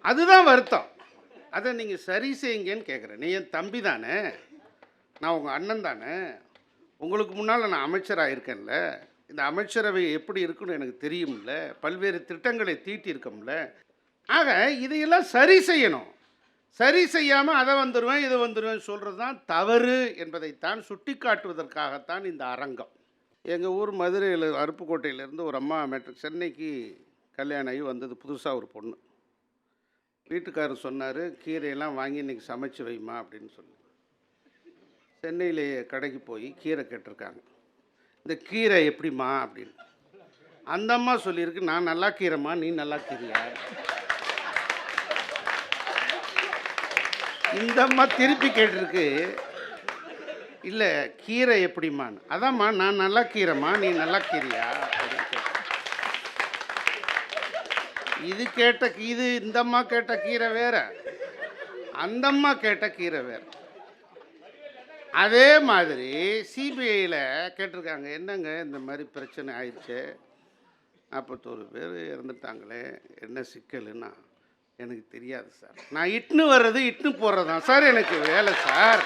அதுதான் வருத்தம். அதை நீங்கள் சரி செய்யுங்கன்னு கேட்குறேன். நீ என் தம்பி தானே, நான் உங்கள் அண்ணன் தானே, உங்களுக்கு முன்னால் நான் அமைச்சராக இருக்கேன்ல, இந்த அமைச்சரவை எப்படி இருக்குன்னு எனக்கு தெரியும்ல, பல்வேறு திட்டங்களை தீட்டியிருக்கோம்ல. ஆக இதையெல்லாம் சரி செய்யணும். சரி செய்யாமல் அதை வந்துடுவேன் இதை வந்துடுவேன் சொல்கிறது தான் தவறு என்பதைத்தான் சுட்டி காட்டுவதற்காகத்தான் இந்த அரங்கம். எங்கள் ஊர் மதுரையில் அருப்புக்கோட்டையிலேருந்து ஒரு அம்மா சென்னைக்கு கல்யாணம் ஆகி வந்தது. புதுசாக ஒரு பொண்ணு. வீட்டுக்காரர் சொன்னார், கீரையெல்லாம் வாங்கி இன்றைக்கி சமைச்சு வைமா அப்படின்னு சொல்லி. சென்னையிலே கடைக்கு போய் கீரை கேட்டிருக்காங்க. இந்த கீரை எப்படிம்மா அப்படின்னு. அந்த அம்மா சொல்லியிருக்கு, நான் நல்லா கீரைம்மா, நீ நல்லா கீரியா. இந்த அம்மா திருப்பி கேட்டிருக்கு, இல்லை கீரை எப்படிம்மான்னு. அதாம்மா நான் நல்லா கீரைம்மா, நீ நல்லா கீரியா அப்படின்னு கேட்டேன். இது இந்த அம்மா கேட்ட கீரை வேற, அந்த அம்மா கேட்ட கீரை வேற. அதே மாதிரி சிபிஐயில் கேட்டிருக்காங்க, என்னங்க இந்த மாதிரி பிரச்சனை ஆயிடுச்சு, 41 பேர் இறந்துட்டாங்களே, என்ன சிக்கலுன்னா, எனக்கு தெரியாது சார், நான் இட்னு வர்றது இட்னு போடுறது தான் சார் எனக்கு வேலை சார்,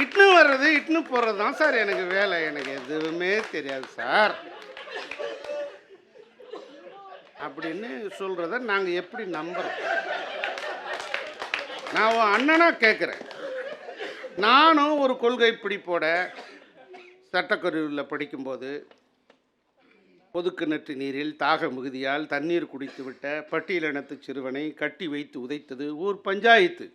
இட்னு வர்றது இட்னு போடுறது தான் சார் எனக்கு வேலை, எனக்கு எதுவுமே தெரியாது சார் அப்படின்னு சொல்கிறத நாங்கள் எப்படி நம்புகிறோம்? நான் உன் அண்ணனா கேட்குறேன். நானும் ஒரு கொள்கை பிடிப்போட சட்டக்கல்லூரியில் படிக்கும்போது பொதுக்கிணற்று நீரில் தாக மிகுதியால் தண்ணீர் குடித்துவிட்ட பட்டியலினத்து சிறுவனை கட்டி வைத்து உதைத்தது ஊர் பஞ்சாயத்து.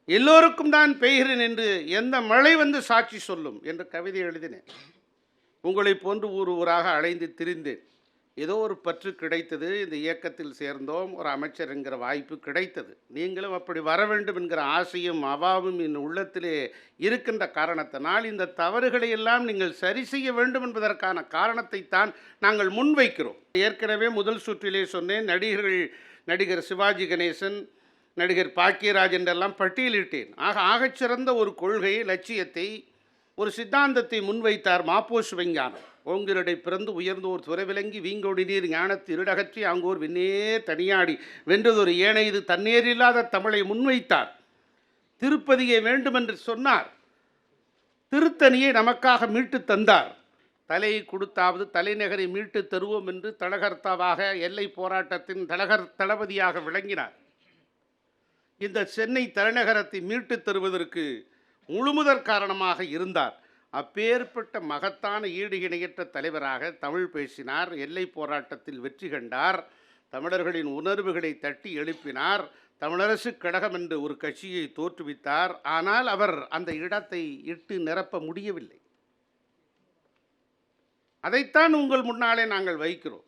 எல்லோருக்கும் தான் பெய்கிறேன் என்று எந்த மழை வந்து சாட்சி சொல்லும் என்ற கவிதை எழுதினேன். உங்களை போன்று ஊர் ஊராக அலைந்து திரிந்தேன். ஏதோ ஒரு பற்று கிடைத்தது, இந்த இயக்கத்தில் சேர்ந்தோம், ஒரு அமைச்சர் என்கிற வாய்ப்பு கிடைத்தது. நீங்களும் அப்படி வர வேண்டும் என்கிற ஆசையும் அவாவும் என் உள்ளத்திலே இருக்கின்ற காரணத்தினால் இந்த தவறுகளை எல்லாம் நீங்கள் சரி செய்ய வேண்டும் என்பதற்கான காரணத்தை தான் நாங்கள் முன்வைக்கிறோம். ஏற்கனவே முதல் சுற்றிலே சொன்னேன், நடிகர் சிவாஜி கணேசன், நடிகர் பாக்கியராஜ் என்றெல்லாம் பட்டியலிட்டேன். ஆகச்சிறந்த ஒரு கொள்கை லட்சியத்தை, ஒரு சித்தாந்தத்தை முன்வைத்தார் மாப்போசு விஞ்ஞானம். ஓங்கிரடை பிறந்து உயர்ந்தோர் துறவிலங்கி வீங்கோடி நீர் ஞானத்து இருடகற்றி அங்கோர் விண்ணேர் தனியாடி வென்றதொரு ஏனை இது தண்ணீரில்லாத தமிழை முன்வைத்தார். திருப்பதியை வேண்டுமென்று சொன்னார், திருத்தணியை நமக்காக மீட்டு தந்தார். தலையை கொடுத்தாவது தலைநகரை மீட்டு தருவோம் என்று தலகர்த்தாவாக எல்லை போராட்டத்தின் தளபதியாக விளங்கினார். இந்த சென்னை தலைநகரத்தை மீட்டு தருவதற்கு முழுமுதற் காரணமாக இருந்தார். அப்பேற்பட்ட மகத்தான ஈடு இணையற்ற தலைவராக தமிழ் பேசினார். எல்லை போராட்டத்தில் வெற்றி கண்டார். தமிழர்களின் உணர்வுகளை தட்டி எழுப்பினார். தமிழரசு கழகம் என்று ஒரு கட்சியை தோற்றுவித்தார். ஆனால் அவர் அந்த இடத்தை இட்டு நிரப்ப முடியவில்லை. அதைத்தான் உங்கள் முன்னாலே நாங்கள் வைக்கிறோம்.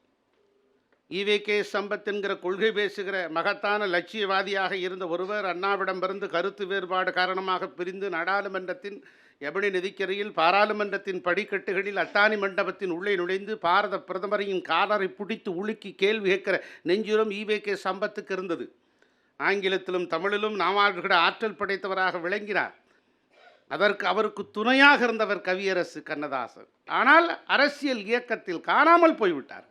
ஈவேகே சம்பத் என்கிற கொள்கை பேசுகிற மகத்தான லட்சியவாதியாக இருந்த ஒருவர் அண்ணாவிடமிருந்து கருத்து வேறுபாடு காரணமாக பிரிந்து நாடாளுமன்றத்தின் யமுனை நதிக்கரையில் பாராளுமன்றத்தின் படிக்கட்டுகளில் அத்தானி மண்டபத்தின் உள்ளே நுழைந்து பாரத பிரதமரின் காலரை பிடித்து உலுக்கி கேள்வி கேட்கிற நெஞ்சுரம் ஈவேகே சம்பத்துக்கு இருந்தது. ஆங்கிலத்திலும் தமிழிலும் நாமாடுகிற ஆற்றல் படைத்தவராக விளங்கினார். அவருக்கு துணையாக இருந்தவர் கவியரசு கண்ணதாசன். ஆனால் அரசியல் இயக்கத்தில் காணாமல் போய்விட்டார்.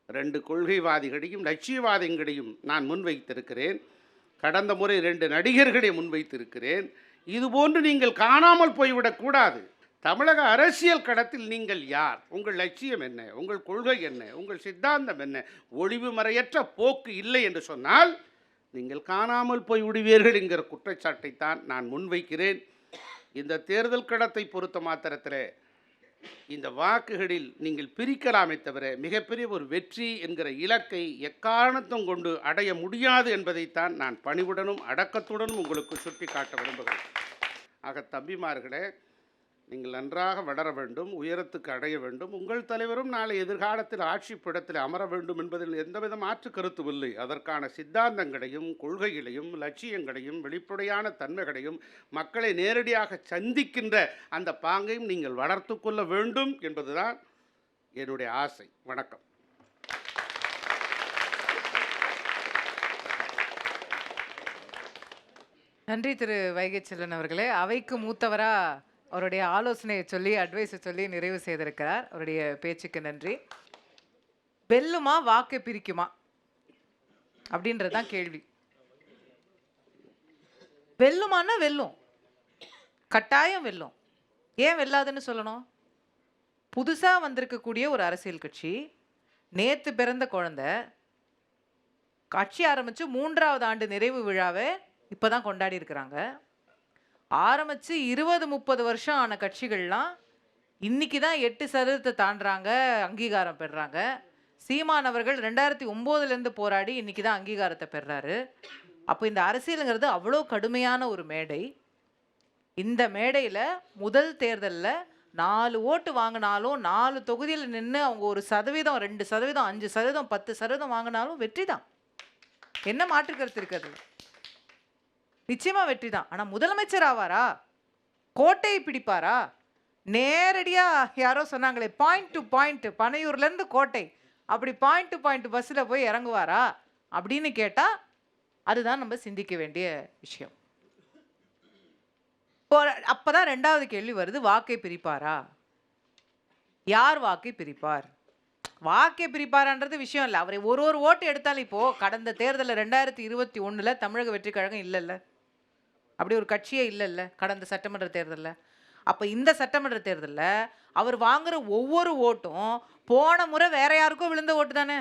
2 கொள்கைவாதிகளையும் லட்சியவாதிகளையும் நான் முன்வைத்திருக்கிறேன். கடந்த முறை 2 நடிகர்களை முன்வைத்திருக்கிறேன். இதுபோன்று நீங்கள் காணாமல் போய்விடக்கூடாது. தமிழக அரசியல் களத்தில் நீங்கள் யார், உங்கள் லட்சியம் என்ன, உங்கள் கொள்கை என்ன, உங்கள் சித்தாந்தம் என்ன, ஒளிவு மறையற்ற போக்கு இல்லை என்று சொன்னால் நீங்கள் காணாமல் போய் விடுவீர்கள் என்கிற குற்றச்சாட்டை தான் நான் முன்வைக்கிறேன். இந்த தேர்தல் களத்தை பொறுத்த மாத்திரத்தில் இந்த வாக்குகளில் நீங்கள் பிரிக்கலாமே தவிர மிகப்பெரிய ஒரு வெற்றி என்கிற இலக்கை எக்காரணத்தும் கொண்டு அடைய முடியாது என்பதைத்தான் நான் பணிவுடனும் அடக்கத்துடனும் உங்களுக்கு சுட்டி காட்ட விரும்புகிறேன். ஆக தம்பிமார்களே, நீங்கள் நன்றாக வளர வேண்டும், உயரத்துக்கு அடைய வேண்டும். உங்கள் தலைவரும் நாளை எதிர்காலத்தில் ஆட்சி பீடத்தில் அமர வேண்டும் என்பதில் எந்தவித மாற்று கருத்தும் இல்லை. அதற்கான சித்தாந்தங்களையும் கொள்கைகளையும் லட்சியங்களையும் வெளிப்படையான தன்மைகளையும் மக்களை நேரடியாக சந்திக்கின்ற அந்த பாங்கையும் நீங்கள் வளர்த்து கொள்ள வேண்டும் என்பதுதான் என்னுடைய ஆசை. வணக்கம். நன்றி திரு வைகை செல்வன் அவர்களே. அவைக்கு மூத்தவரா அவருடைய ஆலோசனையை சொல்லி அட்வைஸை சொல்லி நிறைவு செய்திருக்கிறார். அவருடைய பேச்சுக்கு நன்றி. வெல்லுமா வாக்கை பிரிக்குமா அப்படின்றதுதான் கேள்வி. வெல்லுமானா வெல்லும், கட்டாயம் வெல்லும். ஏன் வெல்லாதுன்னு சொல்லணும்? புதுசாக வந்திருக்கக்கூடிய ஒரு அரசியல் கட்சி, நேற்று பிறந்த குழந்தை, கட்சி ஆரம்பித்து 3வது ஆண்டு நிறைவு விழாவை இப்போ தான் கொண்டாடி இருக்கிறாங்க. ஆரம்பித்து 20-30 வருஷம் ஆன கட்சிகள்லாம் இன்னைக்கு தான் 8% தாண்டுறாங்க, அங்கீகாரம் பெறுறாங்க. சீமான் அவர்கள் 2009 போராடி இன்னைக்கு தான் அங்கீகாரத்தை பெறுறாரு. அப்போ இந்த அரசியலுங்கிறது அவ்வளோ கடுமையான ஒரு மேடை. இந்த மேடையில் முதல் தேர்தலில் 4 ஓட்டு வாங்கினாலும் 4 தொகுதியில் நின்று அவங்க 1%, 2%, 5%, 10% வாங்கினாலும் வெற்றி தான். என்ன மாற்று கருத்து இருக்கிறது? நிச்சயமா வெற்றி தான். ஆனால் முதலமைச்சர் ஆவாரா? கோட்டையை பிடிப்பாரா? நேரடியாக யாரோ சொன்னாங்களே, பாயிண்ட் டு பாயிண்ட், பனையூர்லேருந்து கோட்டை, அப்படி பாயிண்ட் டு பாயிண்ட் பஸ்ஸில் போய் இறங்குவாரா அப்படின்னு கேட்டால் அதுதான் நம்ம சிந்திக்க வேண்டிய விஷயம். அப்போதான் 2வது கேள்வி வருது, வாக்கை பிரிப்பாரா? யார் வாக்கை பிரிப்பார்? வாக்கை பிரிப்பாரான்றது விஷயம் இல்லை. அவரை ஒரு ஓட்டு எடுத்தாலும், இப்போது கடந்த தேர்தலில் 2021 தமிழக வெற்றி கழகம் இல்லைல்ல, அப்படி ஒரு கட்சியே இல்லைல்ல கடந்த சட்டமன்ற தேர்தலில். அப்போ இந்த சட்டமன்ற தேர்தலில் அவர் வாங்குகிற ஒவ்வொரு ஓட்டும் போன முறை வேற யாருக்கோ விழுந்த ஓட்டு தானே.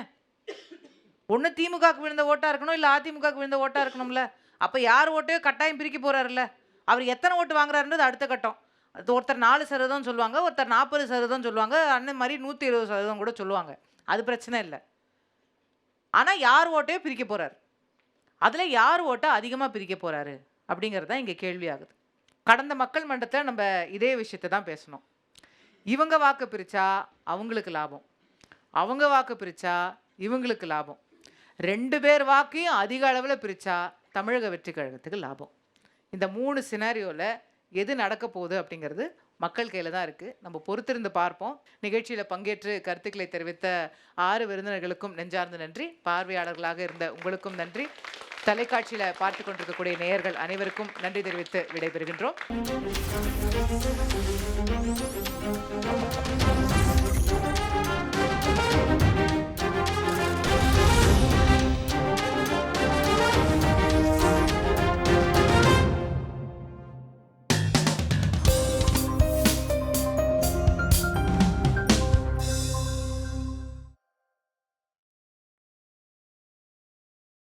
ஒன்று திமுகவுக்கு விழுந்த ஓட்டாக இருக்கணும், இல்லை அதிமுகவுக்கு விழுந்த ஓட்டாக இருக்கணும்ல. அப்போ யார் ஓட்டையோ கட்டாயம் பிரிக்க போகிறாருல்ல. அவர் எத்தனை ஓட்டு வாங்குறாருன்றது அடுத்த கட்டம். அது ஒருத்தர் 4% சொல்லுவாங்க, ஒருத்தர் 40% சொல்லுவாங்க, அந்த மாதிரி 120% கூட சொல்லுவாங்க. அது பிரச்சனை இல்லை. ஆனால் யார் ஓட்டையோ பிரிக்க போகிறார். அதில் யார் ஓட்டை அதிகமாக பிரிக்க போகிறாரு அப்படிங்கிறது தான் இங்கே கேள்வி ஆகுது. கடந்த மக்கள் மன்றத்தில் நம்ம இதே விஷயத்தை தான் பேசணும். இவங்க வாக்கு பிரித்தா அவங்களுக்கு லாபம், அவங்க வாக்கு பிரித்தா இவங்களுக்கு லாபம், 2 பேர் வாக்கையும் அதிக அளவில் பிரித்தா தமிழக வெற்றி கழகத்துக்கு லாபம். இந்த 3 சினாரியோவில் எது நடக்க போகுது அப்படிங்கிறது மக்கள் கையில் தான் இருக்குது. நம்ம பொறுத்திருந்து பார்ப்போம். நிகழ்ச்சியில் பங்கேற்று கருத்துக்களை தெரிவித்த 6 விருந்தினர்களுக்கும் நெஞ்சார்ந்த நன்றி. பார்வையாளர்களாக இருந்த உங்களுக்கும் நன்றி. தொலைக்காட்சியில் பார்த்து கொண்டிருக்கக்கூடிய நேயர்கள் அனைவருக்கும் நன்றி தெரிவித்து விடைபெறுகின்றோம்.